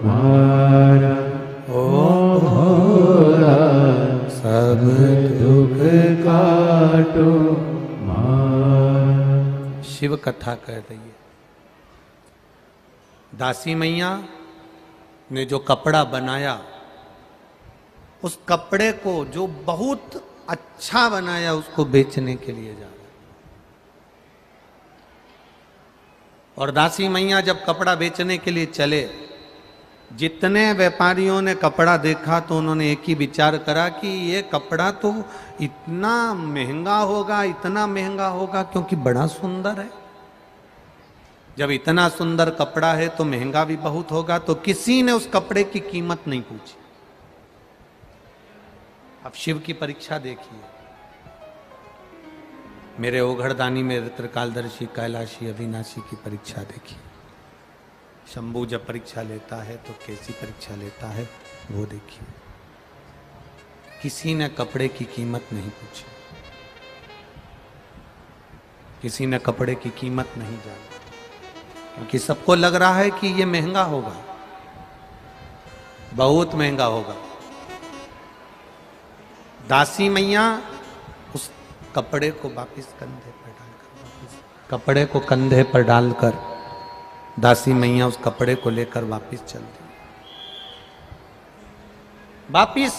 Speaker 1: हमारा, ओ भोला सब दुख काटो हमारा। शिव कथा कह रही है। दासी मैया ने जो कपड़ा बनाया, उस कपड़े को जो बहुत अच्छा बनाया उसको बेचने के लिए जा रहा है। और दासी मैया जब कपड़ा बेचने के लिए चले, जितने व्यापारियों ने कपड़ा देखा तो उन्होंने एक ही विचार करा कि ये कपड़ा तो इतना महंगा होगा, इतना महंगा होगा, क्योंकि बड़ा सुंदर है। जब इतना सुंदर कपड़ा है तो महंगा भी बहुत होगा। तो किसी ने उस कपड़े की कीमत नहीं पूछी। अब शिव की परीक्षा देखिए। मेरे ओघड़दानी में त्रिकालदर्शी कैलाशी अविनाशी की परीक्षा देखिए। शंभू जब परीक्षा लेता है तो कैसी परीक्षा लेता है वो देखिए। किसी ने कपड़े की कीमत नहीं पूछी, किसी ने कपड़े की कीमत नहीं जानी, क्योंकि सबको लग रहा है कि ये महंगा होगा, बहुत महंगा होगा। दासी मैया उस कपड़े को वापिस कंधे पर डालकर, कपड़े को कंधे पर डालकर दासी मैया उस कपड़े को लेकर वापिस चल दी। वापिस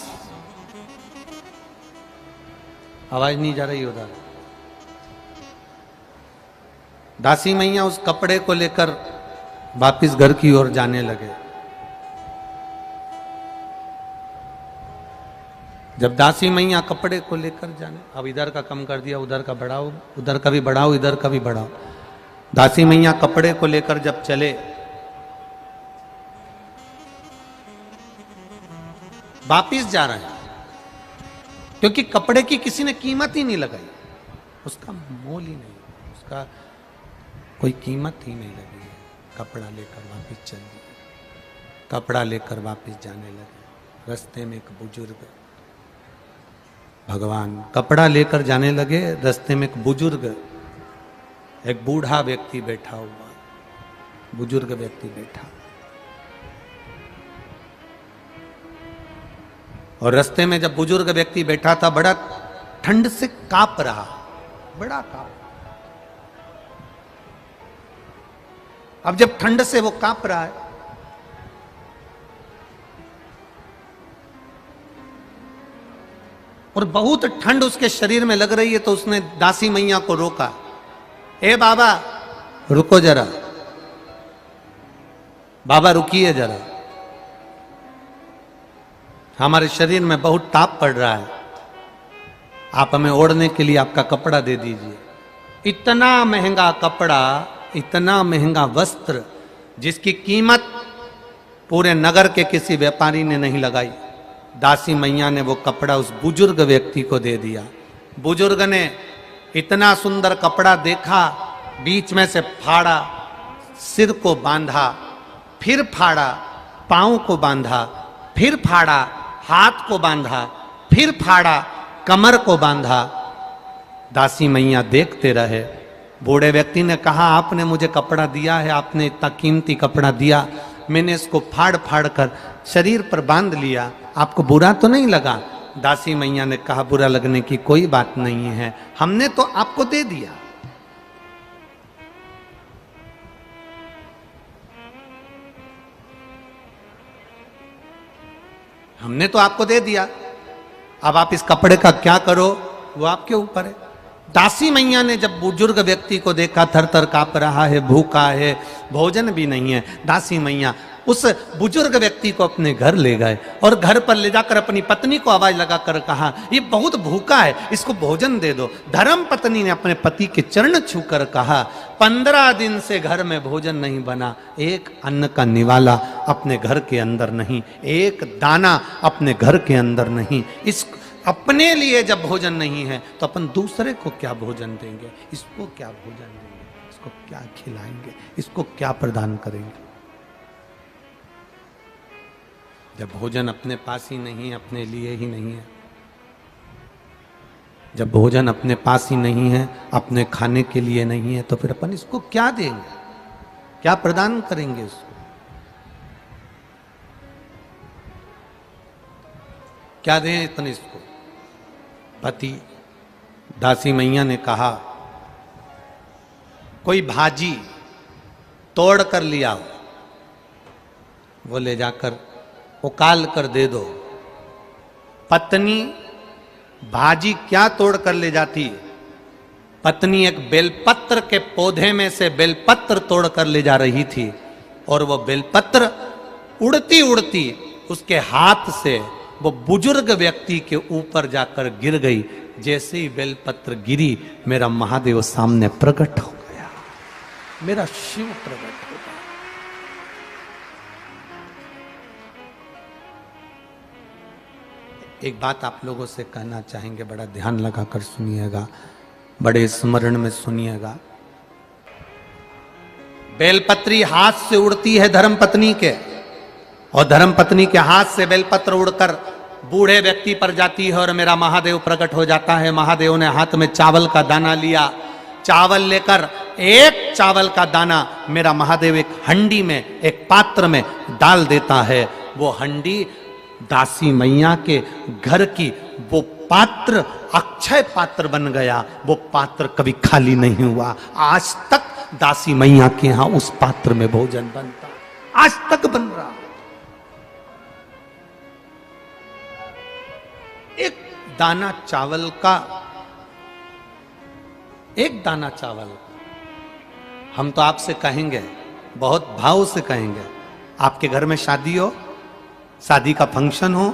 Speaker 1: आवाज नहीं जा रही उधर। दासी मैया उस कपड़े को लेकर वापिस घर की ओर जाने लगे। जब दासी मैया कपड़े को लेकर जाने, अब इधर का कम कर दिया, उधर का बढ़ाओ, उधर का भी बढ़ाओ, इधर का भी बढ़ाओ। दासी मैया कपड़े को लेकर जब चले, वापिस जा रहे हैं, क्योंकि कपड़े की किसी ने कीमत ही नहीं लगाई, उसका मोल ही नहीं, उसका कोई कीमत ही नहीं लगी है। कपड़ा लेकर वापस चल दिए, कपड़ा लेकर वापस जाने लगे। रास्ते में एक बुजुर्ग, भगवान कपड़ा लेकर जाने लगे, रास्ते में एक बुजुर्ग, एक बूढ़ा व्यक्ति बैठा हुआ, बुजुर्ग व्यक्ति बैठा, और रास्ते में जब बुजुर्ग व्यक्ति बैठा था, बड़ा ठंड से कांप रहा, बड़ा कांप। अब जब ठंड से वो कांप रहा है, और बहुत ठंड उसके शरीर में लग रही है, तो उसने दासी मैया को रोका, ए बाबा रुको जरा, बाबा रुकिए जरा, हमारे शरीर में बहुत ताप पड़ रहा है, आप हमें ओढ़ने के लिए आपका कपड़ा दे दीजिए। इतना महंगा कपड़ा, इतना महंगा वस्त्र, जिसकी कीमत पूरे नगर के किसी व्यापारी ने नहीं लगाई, दासी मैया ने वो कपड़ा उस बुजुर्ग व्यक्ति को दे दिया। बुजुर्ग ने इतना सुंदर कपड़ा देखा, बीच में से फाड़ा, सिर को बांधा, फिर फाड़ा, पांव को बांधा, फिर फाड़ा, हाथ को बांधा, फिर फाड़ा, कमर को बांधा। दासी मैया देखते रहे। बूढ़े व्यक्ति ने कहा, आपने मुझे कपड़ा दिया है, आपने इतना कीमती कपड़ा दिया, मैंने इसको फाड़ फाड़ कर शरीर पर बांध लिया, आपको बुरा तो नहीं लगा? दासी मैया ने कहा, बुरा लगने की कोई बात नहीं है, हमने तो आपको दे दिया। हमने तो आपको दे दिया, अब आप इस कपड़े का क्या करो वो आपके ऊपर है। दासी मैया ने जब बुजुर्ग व्यक्ति को देखा, थर थर कांप रहा है, भूखा है, भोजन भी नहीं है, दासी मैया उस बुजुर्ग व्यक्ति को अपने घर ले गए और घर पर ले जाकर अपनी पत्नी को आवाज लगाकर कहा, ये बहुत भूखा है, इसको भोजन दे दो। धर्म पत्नी ने अपने पति के चरण छूकर कहा, 15 दिन से घर में भोजन नहीं बना, एक अन्न का निवाला अपने घर के अंदर नहीं, एक दाना अपने घर के अंदर नहीं। इस अपने लिए जब भोजन नहीं है तो अपन दूसरे को क्या भोजन देंगे? इसको क्या भोजन देंगे? इसको क्या खिलाएंगे? इसको क्या प्रदान करेंगे? जब भोजन अपने पास ही नहीं है, अपने लिए ही नहीं है, जब भोजन अपने पास ही नहीं है, अपने खाने के लिए नहीं है, तो फिर अपन इसको क्या देंगे? क्या प्रदान करेंगे इसको? क्या दें अपन इसको? पति, दासी मैया ने कहा, कोई भाजी तोड़ कर लिया हो, वो ले जाकर उकाल कर दे दो। पत्नी भाजी क्या तोड़ कर ले जाती? पत्नी एक बेलपत्र के पौधे में से बेलपत्र तोड़ कर ले जा रही थी, और वो बेलपत्र उड़ती उड़ती उसके हाथ से वो बुजुर्ग व्यक्ति के ऊपर जाकर गिर गई। जैसे ही बेलपत्र गिरी, मेरा महादेव सामने प्रकट हो गया, मेरा शिव प्रकट हो गया। एक बात आप लोगों से कहना चाहेंगे, बड़ा ध्यान लगाकर सुनिएगा, बड़े स्मरण में सुनिएगा। बेलपत्री हाथ से उड़ती है धर्मपत्नी के, और धर्मपत्नी के हाथ से बेलपत्र उड़कर बूढ़े व्यक्ति पर जाती है, और मेरा महादेव प्रकट हो जाता है। महादेव ने हाथ में चावल का दाना लिया, चावल लेकर एक चावल का दाना मेरा महादेव एक हंडी में, एक पात्र में डाल देता है। वो हंडी दासी मैया के घर की, वो पात्र अक्षय पात्र बन गया। वो पात्र कभी खाली नहीं हुआ। आज तक दासी मैया के यहां उस पात्र में भोजन बनता, आज तक बन रहा। एक दाना चावल का, एक दाना चावल, हम तो आपसे कहेंगे, बहुत भाव से कहेंगे, आपके घर में शादी हो, शादी का फंक्शन हो,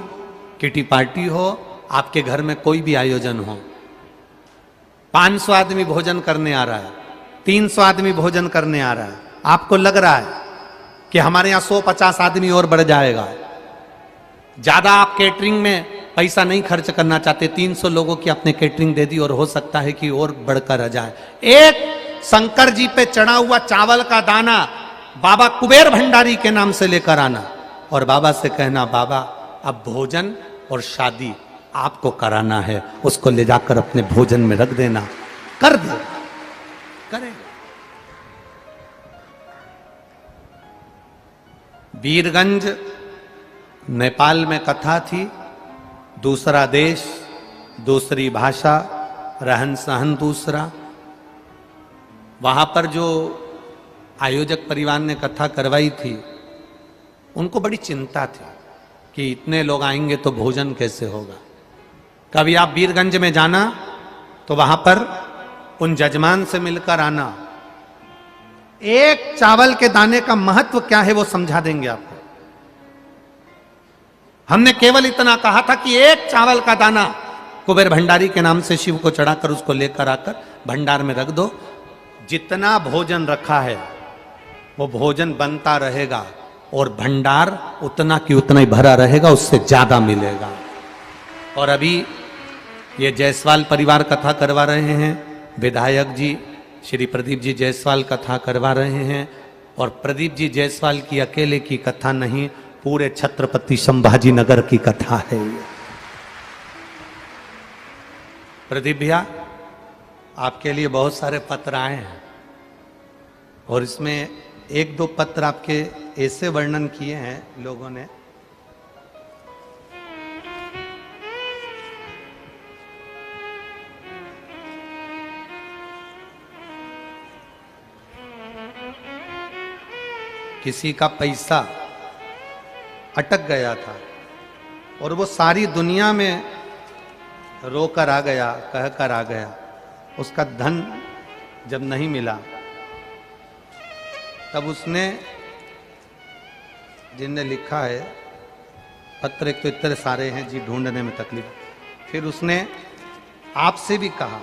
Speaker 1: किटी पार्टी हो, आपके घर में कोई भी आयोजन हो, 500 आदमी भोजन करने आ रहा है, 300 आदमी भोजन करने आ रहा है, आपको लग रहा है कि हमारे यहां 150 आदमी और बढ़ जाएगा, ज्यादा आप केटरिंग में पैसा नहीं खर्च करना चाहते, 300 लोगों की आपने केटरिंग दे दी और हो सकता है कि और बढ़कर आ जाए। एक शंकर जी पे चढ़ा हुआ चावल का दाना बाबा कुबेर भंडारी के नाम से लेकर आना और बाबा से कहना, बाबा अब भोजन और शादी आपको कराना है, उसको ले जाकर अपने भोजन में रख देना। कर दे, करेगा। वीरगंज नेपाल में कथा थी, दूसरा देश, दूसरी भाषा, रहन सहन दूसरा। वहां पर जो आयोजक परिवार ने कथा करवाई थी, उनको बड़ी चिंता थी कि इतने लोग आएंगे तो भोजन कैसे होगा। कभी आप वीरगंज में जाना तो वहां पर उन जजमान से मिलकर आना, एक चावल के दाने का महत्व क्या है वो समझा देंगे आपको। हमने केवल इतना कहा था कि एक चावल का दाना कुबेर भंडारी के नाम से शिव को चढ़ाकर उसको लेकर आकर भंडार में रख दो। जितना भोजन रखा है वो भोजन बनता रहेगा और भंडार उतना की उतना ही भरा रहेगा, उससे ज्यादा मिलेगा। और अभी ये जायसवाल परिवार कथा करवा रहे हैं, विधायक जी श्री प्रदीप जी जायसवाल कथा करवा रहे हैं। और प्रदीप जी जायसवाल की अकेले की कथा नहीं, पूरे छत्रपति संभाजी नगर की कथा है ये। प्रदीप भैया, आपके लिए बहुत सारे पत्र आए हैं और इसमें एक दो पत्र आपके ऐसे वर्णन किए हैं लोगों ने, किसी का पैसा अटक गया था और वो सारी दुनिया में रोकर आ गया, कहकर आ गया। उसका धन जब नहीं मिला तब उसने, जिनने लिखा है पत्र, एक तो इतने सारे हैं जी, ढूंढने में तकलीफ, फिर उसने आपसे भी कहा।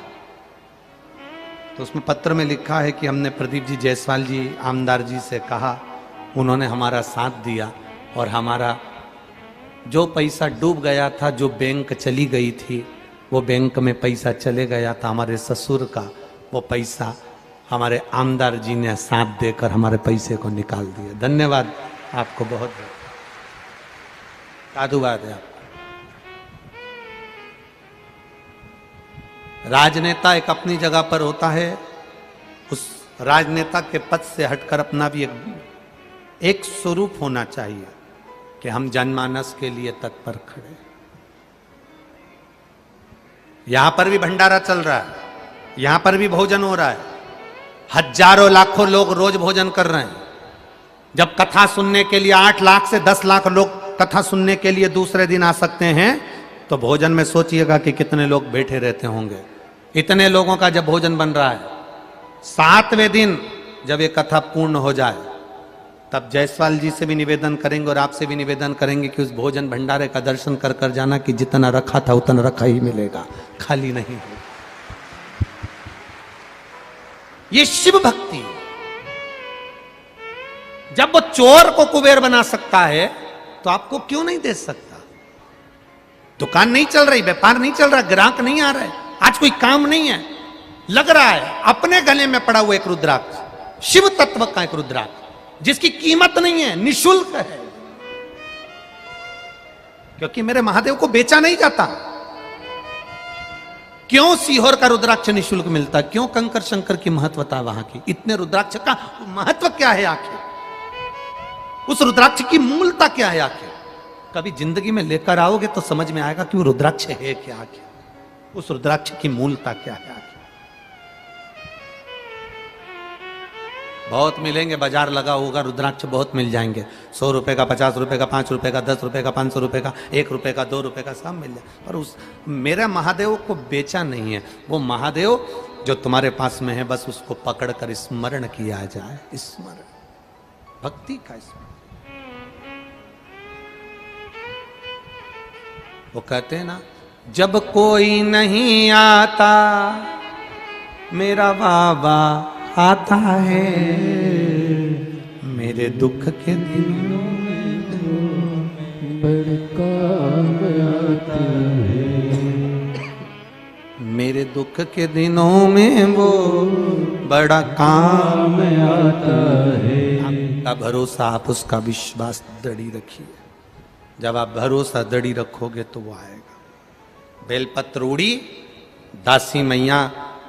Speaker 1: तो उसमें पत्र में लिखा है कि हमने प्रदीप जी जायसवाल जी आमदार जी से कहा, उन्होंने हमारा साथ दिया और हमारा जो पैसा डूब गया था, जो बैंक चली गई थी, वो बैंक में पैसा चले गया था हमारे ससुर का, वो पैसा हमारे आमदार जी ने साथ देकर हमारे पैसे को निकाल दिया। धन्यवाद आपको, बहुत बहुत साधुवाद है आपका। राजनेता एक अपनी जगह पर होता है, उस राजनेता के पद से हटकर अपना भी एक स्वरूप होना चाहिए कि हम जनमानस के लिए तत्पर खड़े। यहां पर भी भंडारा चल रहा है, यहां पर भी भोजन हो रहा है, हजारों लाखों लोग रोज भोजन कर रहे हैं। जब कथा सुनने के लिए 8 लाख से 10 लाख लोग कथा सुनने के लिए दूसरे दिन आ सकते हैं, तो भोजन में सोचिएगा कि कितने लोग बैठे रहते होंगे। इतने लोगों का जब भोजन बन रहा है, 7वें दिन जब ये कथा पूर्ण हो जाए, तब जायसवाल जी से भी निवेदन करेंगे और आपसे भी निवेदन करेंगे कि उस भोजन भंडारे का दर्शन कर कर जाना कि जितना रखा था उतना रखा ही मिलेगा, खाली नहीं हो। ये शिव भक्ति है। जब वो चोर को कुबेर बना सकता है तो आपको क्यों नहीं दे सकता? दुकान नहीं चल रही, व्यापार नहीं चल रहा, ग्राहक नहीं आ रहा है, आज कोई काम नहीं है, लग रहा है अपने गले में पड़ा हुआ एक रुद्राक्ष, शिव तत्व का एक रुद्राक्ष, जिसकी कीमत नहीं है, निशुल्क है, क्योंकि मेरे महादेव को बेचा नहीं जाता। क्यों सीहोर का रुद्राक्ष निशुल्क मिलता? क्यों कंकर शंकर की महत्वता वहां की? इतने रुद्राक्ष का महत्व क्या है आखिर? उस रुद्राक्ष की मूलता क्या है आखिर? कभी जिंदगी में लेकर आओगे तो समझ में आएगा कि वो रुद्राक्ष है क्या आखिर, उस रुद्राक्ष की मूलता क्या है आखिर। बहुत मिलेंगे, बाजार लगा होगा, रुद्राक्ष बहुत मिल जाएंगे, 100 रुपए का, 50 रुपए का, 5 रुपए का, 10 रुपए का, 500 रुपए का, 1 रुपए का, 2 रुपए का, सब मिल जाए। और उस मेरे महादेव को बेचा नहीं है। वो महादेव जो तुम्हारे पास में है, बस उसको पकड़कर स्मरण किया जाए, स्मरण, भक्ति का स्मरण। वो कहते हैं ना, जब कोई नहीं आता मेरा बाबा आता है, मेरे दुख के दिनों में
Speaker 2: बड़का आता
Speaker 1: दुख के दिनों में वो बड़ा काम
Speaker 2: में आता है।
Speaker 1: आपका भरोसा, आप उसका विश्वास दृढ़ी रखिए। जब आप भरोसा दृढ़ी रखोगे तो वो आएगा। बेलपत्र उड़ी, दासी मैया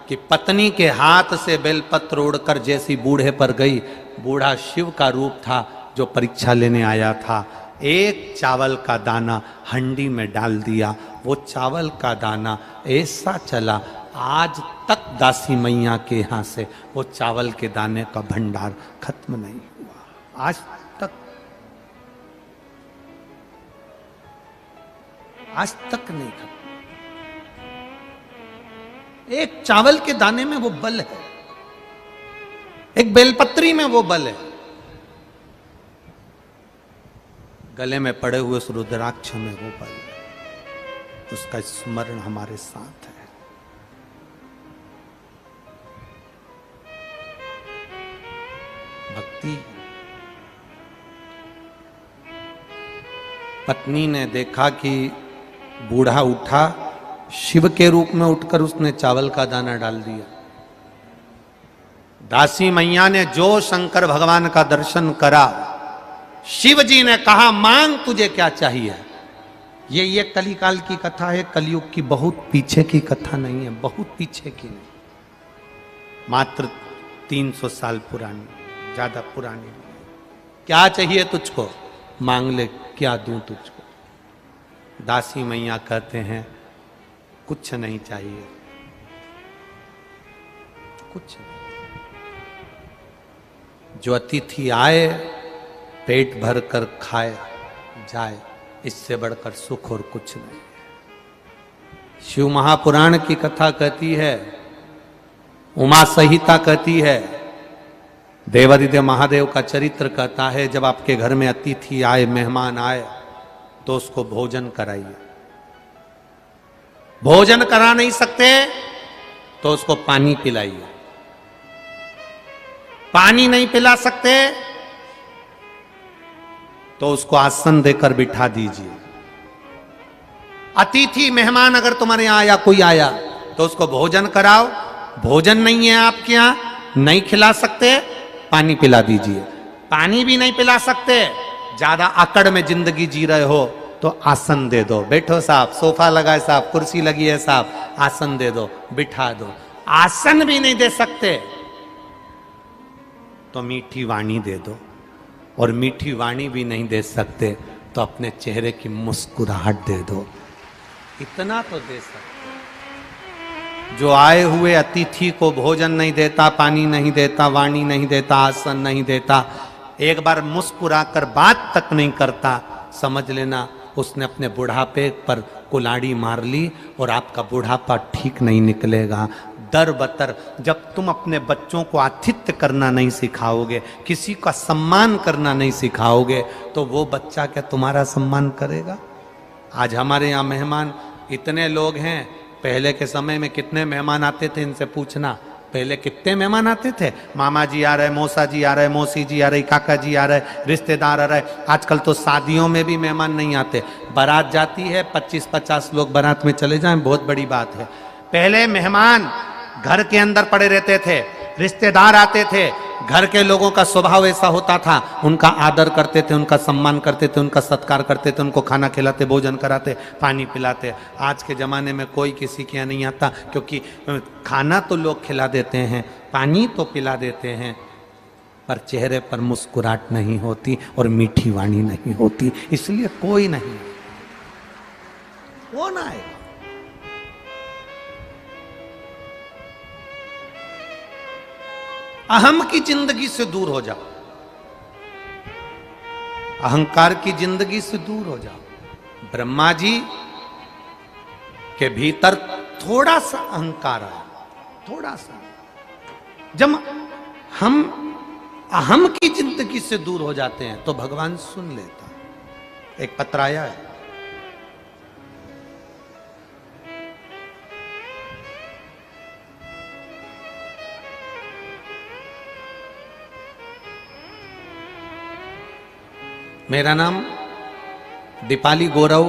Speaker 1: की पत्नी के हाथ से बेलपत्र उड़कर जैसी बूढ़े पर गई, बूढ़ा शिव का रूप था जो परीक्षा लेने आया था। एक चावल का दाना हंडी में डाल दिया, वो चावल का दाना ऐसा चला, आज तक दासी मैया के यहाँ से वो चावल के दाने का भंडार खत्म नहीं हुआ, आज तक, आज तक नहीं खत्म। एक चावल के दाने में वो बल है, एक बेलपत्री में वो बल है। गले में पड़े हुए उस रुद्राक्ष में वो बल है, उसका स्मरण हमारे साथ है। भक्ति। पत्नी ने देखा कि बूढ़ा उठा, शिव के रूप में उठकर उसने चावल का दाना डाल दिया। दासी मैया ने जो शंकर भगवान का दर्शन करा, शिव जी ने कहा मांग तुझे क्या चाहिए। ये कलिकाल की कथा है, कलयुग की बहुत पीछे की कथा नहीं है, बहुत पीछे की नहीं, मात्र 300 साल पुरानी, ज्यादा पुरानी नहीं। क्या चाहिए तुझको, मांग ले, क्या दूं तुझको। दासी मैया कहते हैं कुछ नहीं चाहिए, कुछ नहीं। जो अतिथि आए पेट भर कर खाए जाए, इससे बढ़कर सुख और कुछ नहीं है। शिव महापुराण की कथा कहती है, उमा संहिता कहती है, देवादिदेव महादेव का चरित्र कहता है, जब आपके घर में अतिथि आए, मेहमान आए, तो उसको भोजन कराइए। भोजन करा नहीं सकते तो उसको पानी पिलाइए। पानी नहीं पिला सकते तो उसको आसन देकर बिठा दीजिए। अतिथि मेहमान अगर तुम्हारे यहां आया, कोई आया, तो उसको भोजन कराओ। भोजन नहीं है आपके यहां, नहीं खिला सकते, पानी पिला दीजिए। पानी भी नहीं पिला सकते, ज्यादा अकड़ में जिंदगी जी रहे हो, तो आसन दे दो, बैठो साहब, सोफा लगा है साहब, कुर्सी लगी है साहब, आसन दे दो, बिठा दो। आसन भी नहीं दे सकते तो मीठी वाणी दे दो, और मीठी वाणी भी नहीं दे सकते तो अपने चेहरे की मुस्कुराहट दे दो। इतना तो दे सकते। जो आए हुए अतिथि को भोजन नहीं देता, पानी नहीं देता, वाणी नहीं देता, आसन नहीं देता, एक बार मुस्कुरा कर बात तक नहीं करता, समझ लेना उसने अपने बुढ़ापे पर कुल्हाड़ी मार ली और आपका बुढ़ापा ठीक नहीं निकलेगा। दर बतर जब तुम अपने बच्चों को आतिथ्य करना नहीं सिखाओगे, किसी का सम्मान करना नहीं सिखाओगे, तो वो बच्चा क्या तुम्हारा सम्मान करेगा। आज हमारे यहाँ मेहमान इतने लोग हैं, पहले के समय में कितने मेहमान आते थे, इनसे पूछना। पहले कितने मेहमान आते थे, मामा जी आ रहे, मौसा जी आ रहे, मौसी जी आ रही, काका जी आ रहे, रिश्तेदार आ रहे। आजकल तो शादियों में भी मेहमान नहीं आते, बारात जाती है, 25-50 लोग बारात में चले जाएं, बहुत बड़ी बात है। पहले मेहमान घर के अंदर पड़े रहते थे, रिश्तेदार आते थे, घर के लोगों का स्वभाव ऐसा होता था, उनका आदर करते थे, उनका सम्मान करते थे, उनका सत्कार करते थे, उनको खाना खिलाते, भोजन कराते, पानी पिलाते। आज के ज़माने में कोई किसी के यहाँ नहीं आता, क्योंकि खाना तो लोग खिला देते हैं, पानी तो पिला देते हैं, पर चेहरे पर मुस्कुराहट नहीं होती और मीठी वाणी नहीं होती, इसलिए कोई नहीं, वो ना आएगा। अहम की जिंदगी से दूर हो जाओ, अहंकार की जिंदगी से दूर हो जाओ। ब्रह्मा जी के भीतर थोड़ा सा अहंकार आया, थोड़ा सा। जब हम अहम की जिंदगी से दूर हो जाते हैं तो भगवान सुन लेता। एक पत्र आया है, मेरा नाम दीपाली गौरव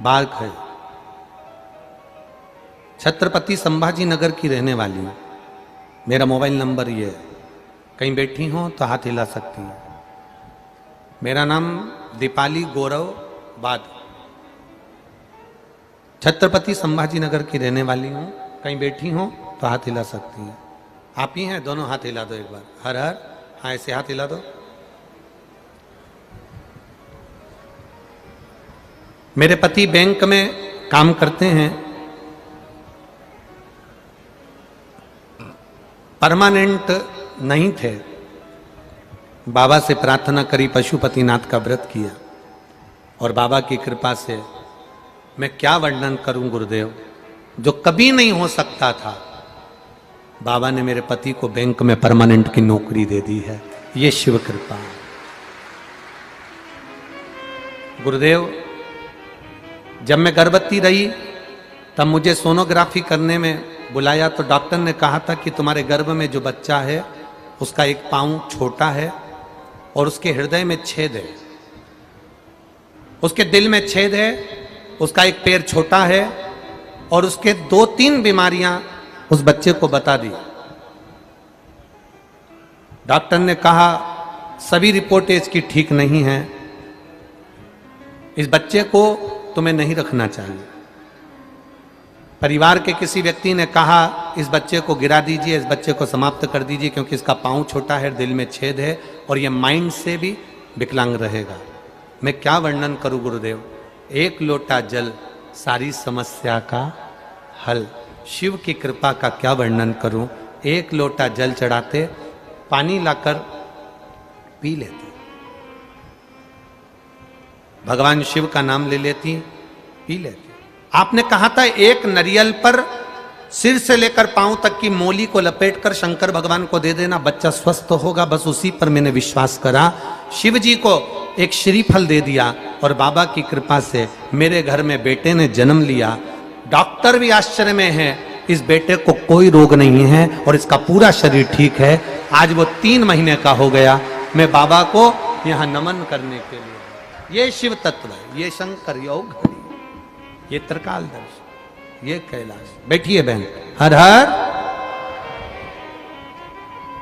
Speaker 1: बाग है। छत्रपति संभाजी नगर की रहने वाली हूं। मेरा मोबाइल नंबर ये है, कहीं बैठी हो तो हाथ हिला सकती हैं। मेरा नाम दीपाली गौरव बाद, छत्रपति संभाजी नगर की रहने वाली हूं। कहीं बैठी हो तो हाथ हिला सकती हैं। आप ही हैं? दोनों हाथ हिला दो एक बार। हर हर। हाँ, ऐसे हाथ हिला दो। मेरे पति बैंक में काम करते हैं, परमानेंट नहीं थे। बाबा से प्रार्थना करी, पशुपतिनाथ का व्रत किया और बाबा की कृपा से मैं क्या वर्णन करूं गुरुदेव, जो कभी नहीं हो सकता था, बाबा ने मेरे पति को बैंक में परमानेंट की नौकरी दे दी है। ये शिव कृपा है गुरुदेव। जब मैं गर्भवती रही तब मुझे सोनोग्राफी करने में बुलाया तो डॉक्टर ने कहा था कि तुम्हारे गर्भ में जो बच्चा है उसका एक पांव छोटा है और उसके हृदय में छेद है, उसके दिल में छेद है, उसका एक पैर छोटा है और उसके 2-3 बीमारियां उस बच्चे को बता दी। डॉक्टर ने कहा सभी रिपोर्टें इसकी ठीक नहीं हैं, इस बच्चे को तुम्हें नहीं रखना चाहिए। परिवार के किसी व्यक्ति ने कहा इस बच्चे को गिरा दीजिए, इस बच्चे को समाप्त कर दीजिए क्योंकि इसका पांव छोटा है, दिल में छेद है और यह माइंड से भी विकलांग रहेगा। मैं क्या वर्णन करूं गुरुदेव, एक लोटा जल सारी समस्या का हल। शिव की कृपा का क्या वर्णन करूं। एक लोटा जल चढ़ाते, पानी लाकर पी लेते, भगवान शिव का नाम ले लेती, पी लेती। आपने कहा था एक नारियल पर सिर से लेकर पांव तक की मोली को लपेटकर शंकर भगवान को दे देना, बच्चा स्वस्थ होगा। बस उसी पर मैंने विश्वास करा। शिव जी को एक श्रीफल दे दिया और बाबा की कृपा से मेरे घर में बेटे ने जन्म लिया। डॉक्टर भी आश्चर्य में है, इस बेटे को कोई रोग नहीं है और इसका पूरा शरीर ठीक है। आज वो 3 महीने का हो गया। मैं बाबा को यहाँ नमन करने के लिए, ये शिव तत्व है, ये शंकर योग, ये त्रिकालदर्श, ये कैलाश। बैठिए बहन। हर हर।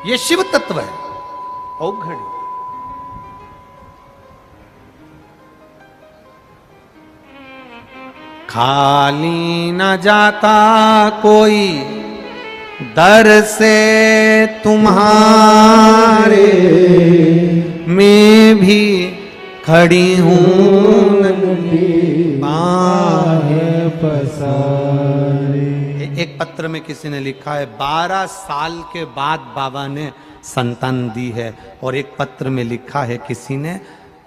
Speaker 1: ये शिव तत्व है, औघड़ी। खाली न जाता कोई दर से तुम्हारे, मैं भी खड़ी हूं पसारे। एक पत्र में किसी ने लिखा है 12 साल के बाद बाबा ने संतान दी है, और एक पत्र में लिखा है किसी ने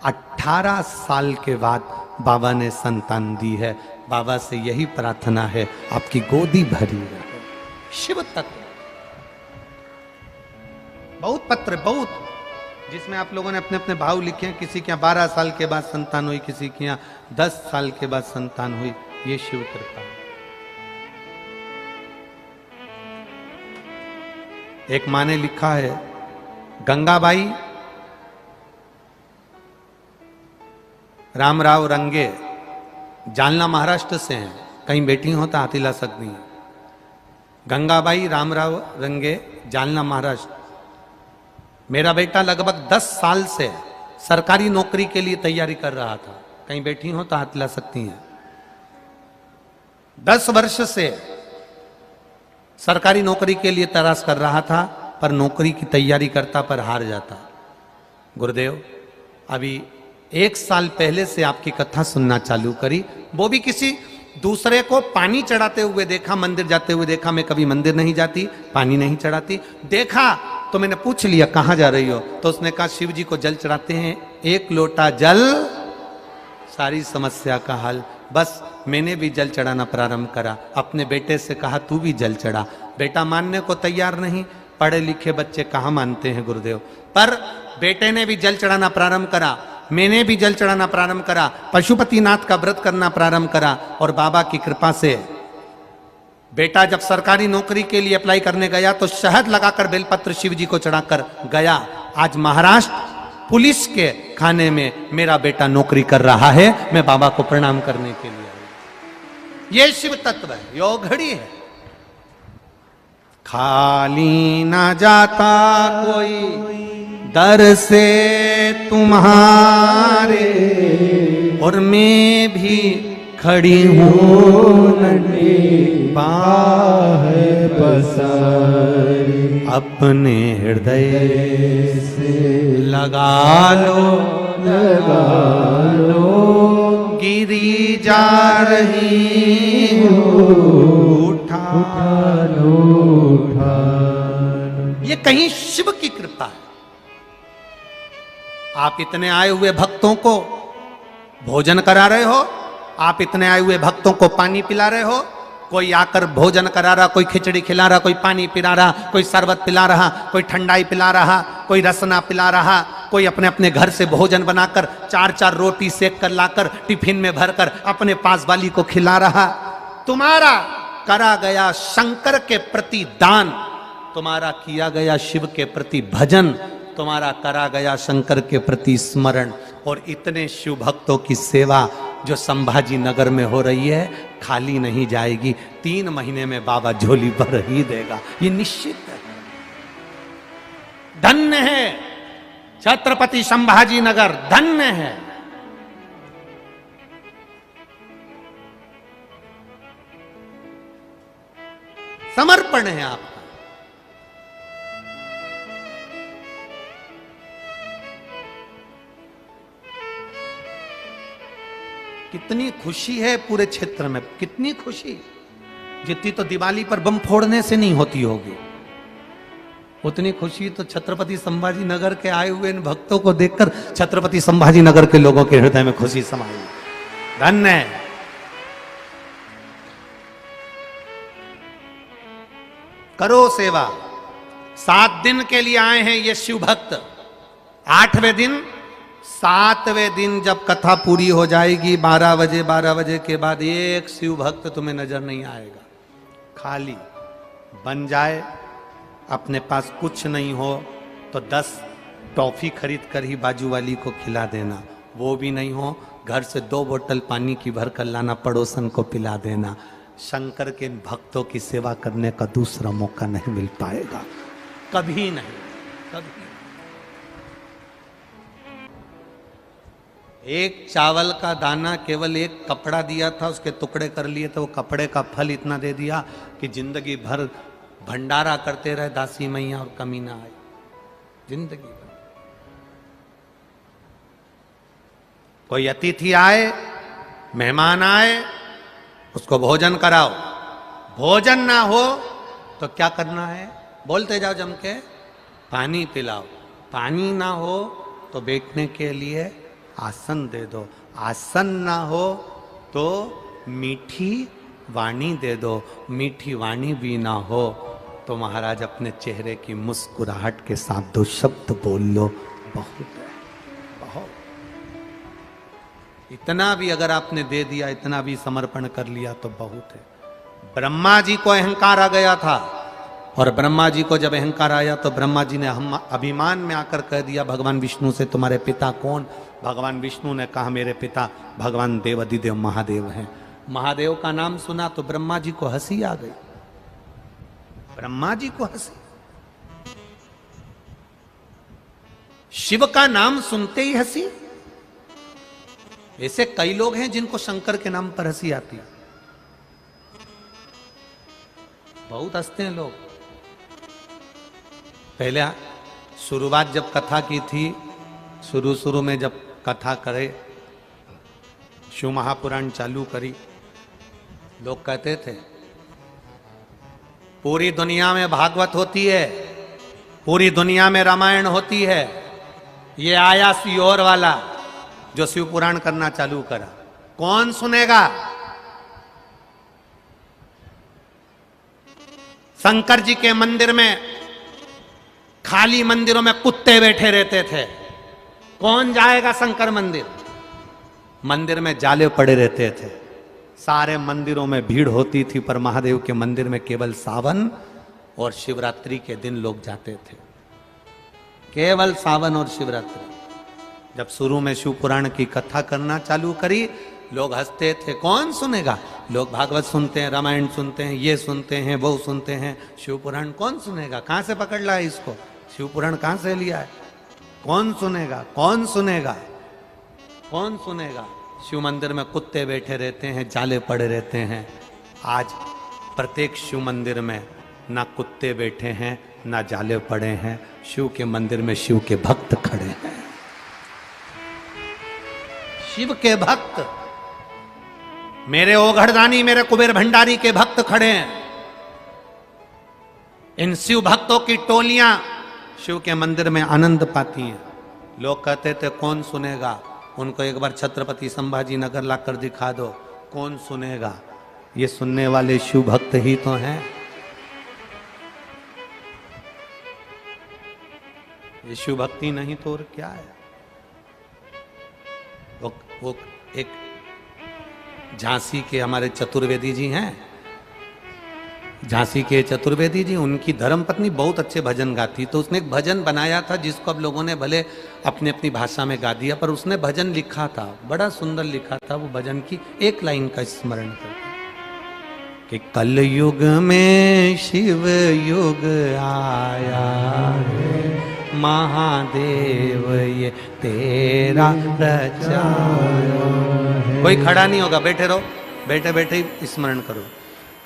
Speaker 1: 18 साल के बाद बाबा ने संतान दी है। बाबा से यही प्रार्थना है, आपकी गोदी भरी रहे। शिव तत्व। बहुत पत्र, बहुत, जिसमें आप लोगों ने अपने अपने भाव लिखे हैं। किसी के यहाँ 12 साल के बाद संतान हुई, किसी के यहाँ 10 साल के बाद संतान हुई। ये शिव कृपा। एक माँ ने लिखा है, गंगाबाई रामराव रंगे जालना महाराष्ट्र से हैं, कहीं बैठी हो तो हाथ हिला सकती हैं। गंगाबाई रामराव रंगे जालना महाराष्ट्र। मेरा बेटा लगभग 10 साल से सरकारी नौकरी के लिए तैयारी कर रहा था, कहीं बैठी हो तो हाथ हिला सकती हैं। 10 वर्ष से सरकारी नौकरी के लिए तलाश कर रहा था, पर नौकरी की तैयारी करता पर हार जाता। गुरुदेव अभी 1 साल पहले से आपकी कथा सुनना चालू करी, वो भी किसी दूसरे को पानी चढ़ाते हुए देखा, मंदिर जाते हुए देखा। मैं कभी मंदिर नहीं जाती, पानी नहीं चढ़ाती। देखा तो मैंने पूछ लिया कहाँ जा रही हो, तो उसने कहा शिव जी को जल चढ़ाते हैं, 1 लोटा जल सारी समस्या का हल। बस मैंने भी जल चढ़ाना प्रारंभ करा। अपने बेटे से कहा तू भी जल चढ़ा। बेटा मानने को तैयार नहीं। पढ़े लिखे बच्चे कहाँ मानते हैं गुरुदेव। पर बेटे ने भी जल चढ़ाना प्रारंभ करा, मैंने भी जल चढ़ाना प्रारंभ करा, पशुपतिनाथ का व्रत करना प्रारंभ करा, और बाबा की कृपा से बेटा जब सरकारी नौकरी के लिए अप्लाई करने गया तो शहद लगाकर बेलपत्र शिव जी को चढ़ाकर गया। आज महाराष्ट्र पुलिस के खाने में मेरा बेटा नौकरी कर रहा है। मैं बाबा को प्रणाम करने के लिए। यह शिव तत्व है, यो घड़ी है। खाली ना जाता कोई दर से तुम्हारे, और मैं भी खड़ी हूँ
Speaker 2: बाह पसारी,
Speaker 1: अपने हृदय
Speaker 2: से
Speaker 1: लगा लो,
Speaker 2: लगा लो,
Speaker 1: गिरी जा रही हूँ, उठा
Speaker 2: लो, उठा लो।
Speaker 1: ये कहीं शिव की कृपा है। आप इतने आए हुए भक्तों को भोजन करा रहे हो, आप इतने आए हुए भक्तों को पानी पिला रहे हो। कोई आकर भोजन करा रहा, कोई खिचड़ी खिला रहा, कोई पानी पिला रहा, कोई शरबत पिला रहा, कोई ठंडाई पिला रहा, कोई रसना पिला रहा, कोई अपने अपने घर से भोजन बनाकर 4-4 रोटी सेक कर लाकर टिफिन में भरकर अपने पास वाली को खिला रहा। तुम्हारा करा गया शंकर के प्रति दान, तुम्हारा किया गया शिव के प्रति भजन, तुम्हारा करा गया शंकर के प्रति स्मरण, और इतने शिव भक्तों की सेवा जो संभाजी नगर में हो रही है खाली नहीं जाएगी। 3 महीने में बाबा झोली भर ही देगा, ये निश्चित है। धन्य है छत्रपति संभाजी नगर, धन्य है। समर्पण है आपका। कितनी खुशी है पूरे क्षेत्र में, कितनी खुशी, जितनी तो दिवाली पर बम फोड़ने से नहीं होती होगी, उतनी खुशी तो छत्रपति संभाजी नगर के आए हुए इन भक्तों को देखकर छत्रपति संभाजी नगर के लोगों के हृदय में खुशी समाई। धन्य है। करो सेवा। 7 दिन के लिए आए हैं ये शिव भक्त। 8वें दिन, 7वें दिन जब कथा पूरी हो जाएगी 12 बजे के बाद एक शिव भक्त तुम्हें नजर नहीं आएगा। खाली बन जाए, अपने पास कुछ नहीं हो तो 10 टॉफी खरीद कर ही बाजू वाली को खिला देना, वो भी नहीं हो घर से 2 बोतल पानी की भर कर लाना, पड़ोसन को पिला देना। शंकर के इन भक्तों की सेवा करने का दूसरा मौका नहीं मिल पाएगा, कभी नहीं, कभी। एक चावल का दाना केवल एक कपड़ा दिया था, उसके टुकड़े कर लिए तो वो कपड़े का फल इतना दे दिया कि जिंदगी भर भंडारा करते रहे दासी मैया और कमी ना आए जिंदगी भर। कोई अतिथि आए, मेहमान आए, उसको भोजन कराओ। भोजन ना हो तो क्या करना है, बोलते जाओ जम के, पानी पिलाओ। पानी ना हो तो बैठने के लिए आसन दे दो। आसन ना हो तो मीठी वाणी दे दो। मीठी वाणी भी ना हो तो महाराज अपने चेहरे की मुस्कुराहट के साथ 2 शब्द बोल लो, बहुत है, बहुत। इतना भी अगर आपने दे दिया, इतना भी समर्पण कर लिया तो बहुत है। ब्रह्मा जी को अहंकार आ गया था, और ब्रह्मा जी को जब अहंकार आया तो ब्रह्मा जी ने हम अभिमान में आकर कह दिया भगवान विष्णु से, तुम्हारे पिता कौन? भगवान विष्णु ने कहा मेरे पिता भगवान देवाधिदेव महादेव हैं। महादेव का नाम सुना तो ब्रह्मा जी को हंसी आ गई। ब्रह्मा जी को हंसी। शिव का नाम सुनते ही हंसी। ऐसे कई लोग हैं जिनको शंकर के नाम पर हंसी आती है, बहुत हंसते हैं लोग। पहले शुरुआत जब कथा की थी, शुरू में जब कथा करे, शिव महापुराण चालू करी, लोग कहते थे पूरी दुनिया में भागवत होती है, पूरी दुनिया में रामायण होती है, ये आया सियोर वाला जो शिव पुराण करना चालू करा, कौन सुनेगा? शंकर जी के मंदिर में खाली मंदिरों में कुत्ते बैठे रहते थे, कौन जाएगा शंकर मंदिर? मंदिर में जाले पड़े रहते थे, सारे मंदिरों में भीड़ होती थी, पर महादेव के मंदिर में केवल सावन और शिवरात्रि के दिन लोग जाते थे, केवल सावन और शिवरात्रि। जब शुरू में शिव पुराण की कथा करना चालू करी लोग हंसते थे, कौन सुनेगा? लोग भागवत सुनते हैं, रामायण सुनते हैं, ये सुनते हैं, वो सुनते हैं, शिव पुराण कौन सुनेगा? कहां से पकड़ लाया इसको? शिव पुराण कहां से लिया है? कौन सुनेगा? कौन सुनेगा? कौन सुनेगा? शिव मंदिर में कुत्ते बैठे रहते हैं, जाले पड़े रहते हैं। आज प्रत्येक शिव मंदिर में ना कुत्ते बैठे हैं, ना जाले पड़े हैं। शिव के मंदिर में शिव के भक्त खड़े हैं, शिव के भक्त। मेरे ओघड़दानी, मेरे कुबेर भंडारी के भक्त खड़े हैं। इन शिव भक्तों की टोलियां शिव के मंदिर में आनंद पाती हैं। लोग कहते थे कौन सुनेगा? उनको एक बार छत्रपति संभाजी नगर लाकर दिखा दो, कौन सुनेगा? ये सुनने वाले शिव भक्त ही तो हैं। ये शिव भक्ति नहीं तो और क्या है? वो एक झांसी के हमारे चतुर्वेदी जी हैं, झांसी के चतुर्वेदी जी, उनकी धर्मपत्नी बहुत अच्छे भजन गाती, तो उसने एक भजन बनाया था जिसको अब लोगों ने भले अपनी अपनी भाषा में गा दिया, पर उसने भजन लिखा था, बड़ा सुंदर लिखा था। वो भजन की एक लाइन का स्मरण करते कि कल युग में शिव युग आया है, महादेव ये तेरा रचाया है। कोई खड़ा नहीं होगा, बैठे रहो, बैठे बैठे ही स्मरण करो।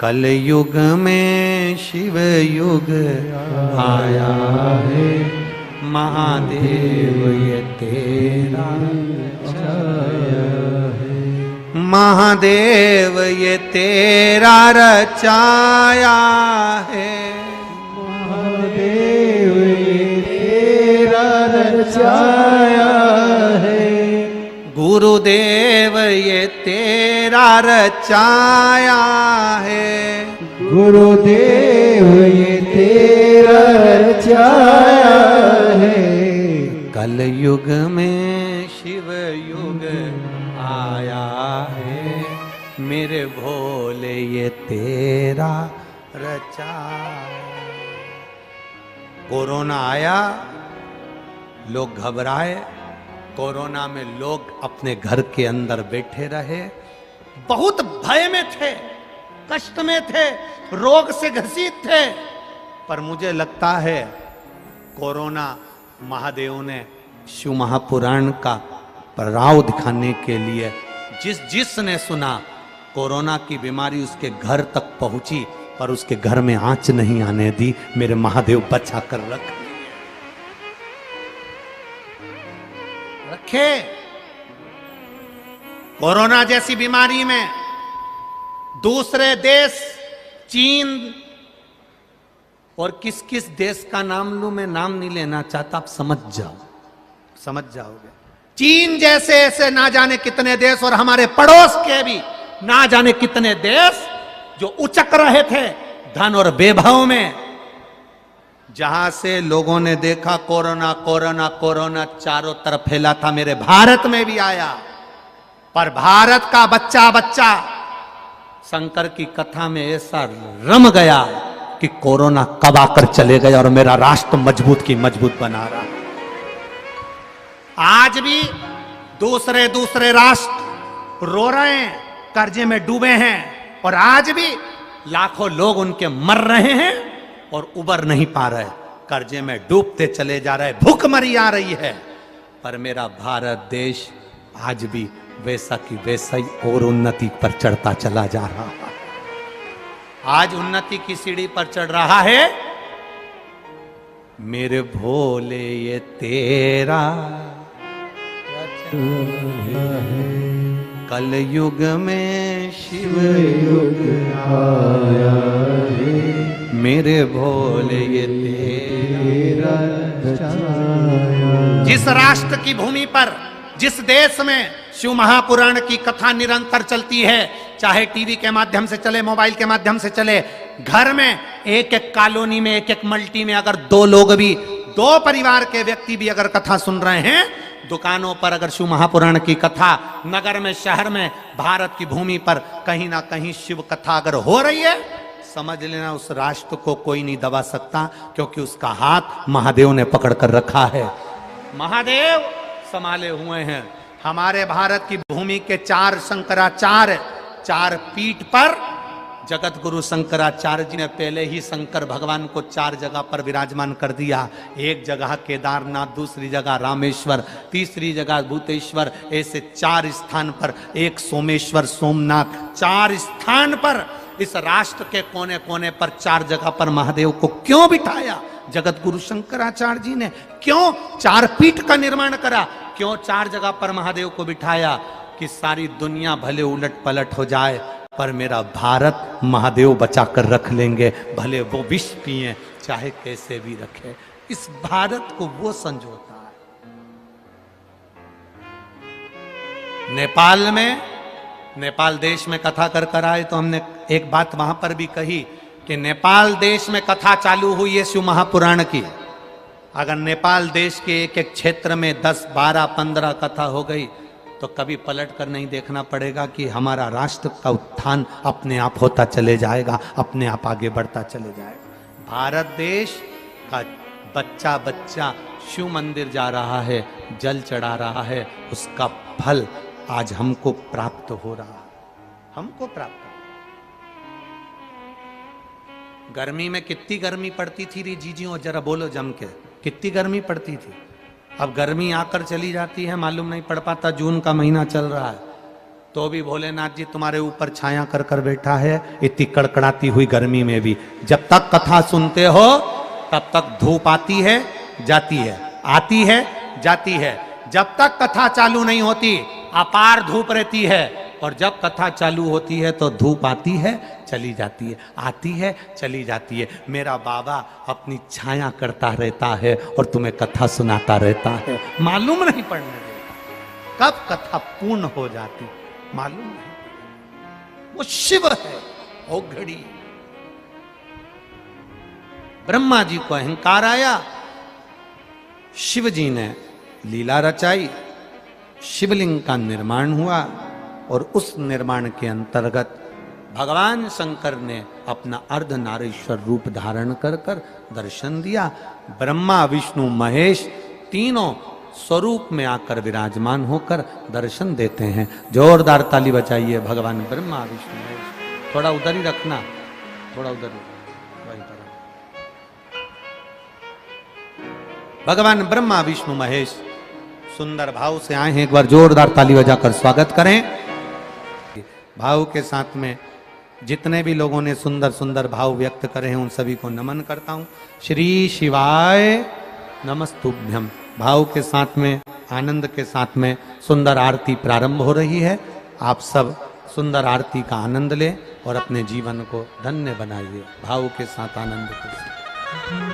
Speaker 1: कल युग में शिव युग आया है, महादेव ये तेरा रचाया है, महादेव ये तेरा रचाया है,
Speaker 2: महादेव ये तेरा रचाया है,
Speaker 1: गुरुदेव ये तेरा रचाया है,
Speaker 2: गुरुदेव ये तेरा रचाया है,
Speaker 1: कल युग में शिव युग आया है, मेरे भोले ये तेरा रचाया। कोरोना आया, लोग घबराए, कोरोना में लोग अपने घर के अंदर बैठे रहे, बहुत भय में थे, कष्ट में थे, रोग से ग्रसित थे। पर मुझे लगता है कोरोना महादेव ने शिव महापुराण का प्रभाव दिखाने के लिए जिसने सुना, कोरोना की बीमारी उसके घर तक पहुंची, पर उसके घर में आंच नहीं आने दी। मेरे महादेव बचा कर रखे। कोरोना जैसी बीमारी में दूसरे देश, चीन और किस किस देश का नाम लूं, मैं नाम नहीं लेना चाहता, आप समझ जाओ, समझ जाओगे। चीन जैसे ऐसे ना जाने कितने देश और हमारे पड़ोस के भी ना जाने कितने देश जो उचक रहे थे धन और वैभव में, जहां से लोगों ने देखा कोरोना कोरोना कोरोना चारों तरफ फैला था, मेरे भारत में भी आया। पर भारत का बच्चा बच्चा शंकर की कथा में ऐसा रम गया कि कोरोना कब आकर चले गए और मेरा राष्ट्र मजबूत की मजबूत बना रहा। आज भी दूसरे दूसरे राष्ट्र रो रहे हैं, कर्जे में डूबे हैं, और आज भी लाखों लोग उनके मर रहे हैं और उबर नहीं पा रहे, कर्जे में डूबते चले जा रहे, भूखमरी आ रही है। पर मेरा भारत देश आज भी वैसा की वैसा ही और उन्नति पर चढ़ता चला जा रहा है। आज उन्नति की सीढ़ी पर चढ़ रहा है। मेरे भोले ये तेरा कल युग में शिव
Speaker 2: युग आया है,
Speaker 1: मेरे भोले ये
Speaker 2: तेरा रचाया।
Speaker 1: जिस राष्ट्र की भूमि पर, जिस देश में शिव महापुराण की कथा निरंतर चलती है, चाहे टीवी के माध्यम से चले, मोबाइल के माध्यम से चले, घर में एक एक कॉलोनी में, एक एक मल्टी में अगर दो लोग भी, दो परिवार के व्यक्ति भी अगर कथा सुन रहे हैं, दुकानों पर अगर शिव महापुराण की कथा, नगर में, शहर में, भारत की भूमि पर कहीं ना कहीं शिव कथा अगर हो रही है, समझ लेना उस राष्ट्र को कोई नहीं दबा सकता, क्योंकि उसका हाथ महादेव ने पकड़ कर रखा है। महादेव संभाले हुए हैं। हमारे भारत की भूमि के 4 शंकराचार्य, 4 पीठ पर जगत गुरु शंकराचार्य जी ने पहले ही शंकर भगवान को 4 जगह पर विराजमान कर दिया। एक जगह केदारनाथ, दूसरी जगह रामेश्वर, तीसरी जगह भूतेश्वर, ऐसे 4 स्थान पर, एक सोमेश्वर सोमनाथ, 4 स्थान पर इस राष्ट्र के कोने कोने पर 4 जगह पर महादेव को क्यों बिठाया? जगत गुरु शंकराचार्य जी ने क्यों 4 पीठ का निर्माण करा? क्यों 4 जगह पर महादेव को बिठाया? कि सारी दुनिया भले उलट पलट हो जाए पर मेरा भारत महादेव बचा कर रख लेंगे, भले वो विष पिए चाहे कैसे भी रखे। इस भारत को वो संजोता है। नेपाल देश में कथा कर आए तो हमने एक बात वहां पर भी कही कि नेपाल देश में कथा चालू हुई है शिव महापुराण की। अगर नेपाल देश के एक एक क्षेत्र में 10, 12, 15 कथा हो गई तो कभी पलट कर नहीं देखना पड़ेगा कि हमारा राष्ट्र का उत्थान अपने आप होता चले जाएगा, अपने आप आगे बढ़ता चले जाएगा। भारत देश का बच्चा बच्चा शिव मंदिर जा रहा है, जल चढ़ा रहा है, उसका फल आज हमको प्राप्त हो रहा है, हमको प्राप्त। गर्मी में कितनी गर्मी पड़ती थी रे जीजियों, जरा बोलो जम के, कितनी गर्मी पड़ती थी। अब गर्मी आकर चली जाती है, मालूम नहीं पड़ पाता। जून का महीना चल रहा है तो भी भोलेनाथ जी तुम्हारे ऊपर छाया कर कर बैठा है, इतनी कड़कड़ाती हुई गर्मी में भी। जब तक कथा सुनते हो तब तक धूप आती है जाती है, आती है जाती है। जब तक कथा चालू नहीं होती अपार धूप रहती है, और जब कथा चालू होती है तो धूप आती है चली जाती है, आती है चली जाती है। मेरा बाबा अपनी छाया करता रहता है और तुम्हें कथा सुनाता रहता है, मालूम नहीं पड़ने देता कब कथा पूर्ण हो जाती, मालूम नहीं। वो शिव है ओ घड़ी। ब्रह्मा जी को अहंकार आया, शिव जी ने लीला रचाई, शिवलिंग का निर्माण हुआ और उस निर्माण के अंतर्गत भगवान शंकर ने अपना अर्धनारीश्वर रूप धारण कर कर दर्शन दिया। ब्रह्मा विष्णु महेश तीनों स्वरूप में आकर विराजमान होकर दर्शन देते हैं। जोरदार ताली बजाइए भगवान ब्रह्मा विष्णु महेश। थोड़ा उधर ही रखना, थोड़ा उधर वहीं पर। भगवान ब्रह्मा विष्णु महेश सुंदर भाव से आए हैं, एक बार जोरदार ताली बजाकर स्वागत करें। भाव के साथ में जितने भी लोगों ने सुंदर सुंदर भाव व्यक्त करे हैं उन सभी को नमन करता हूं। श्री शिवाय नमस्तुभ्यम। भाव के साथ में, आनंद के साथ में सुंदर आरती प्रारंभ हो रही है। आप सब सुंदर आरती का आनंद लें और अपने जीवन को धन्य बनाइए। भाव के साथ, आनंद के साथ।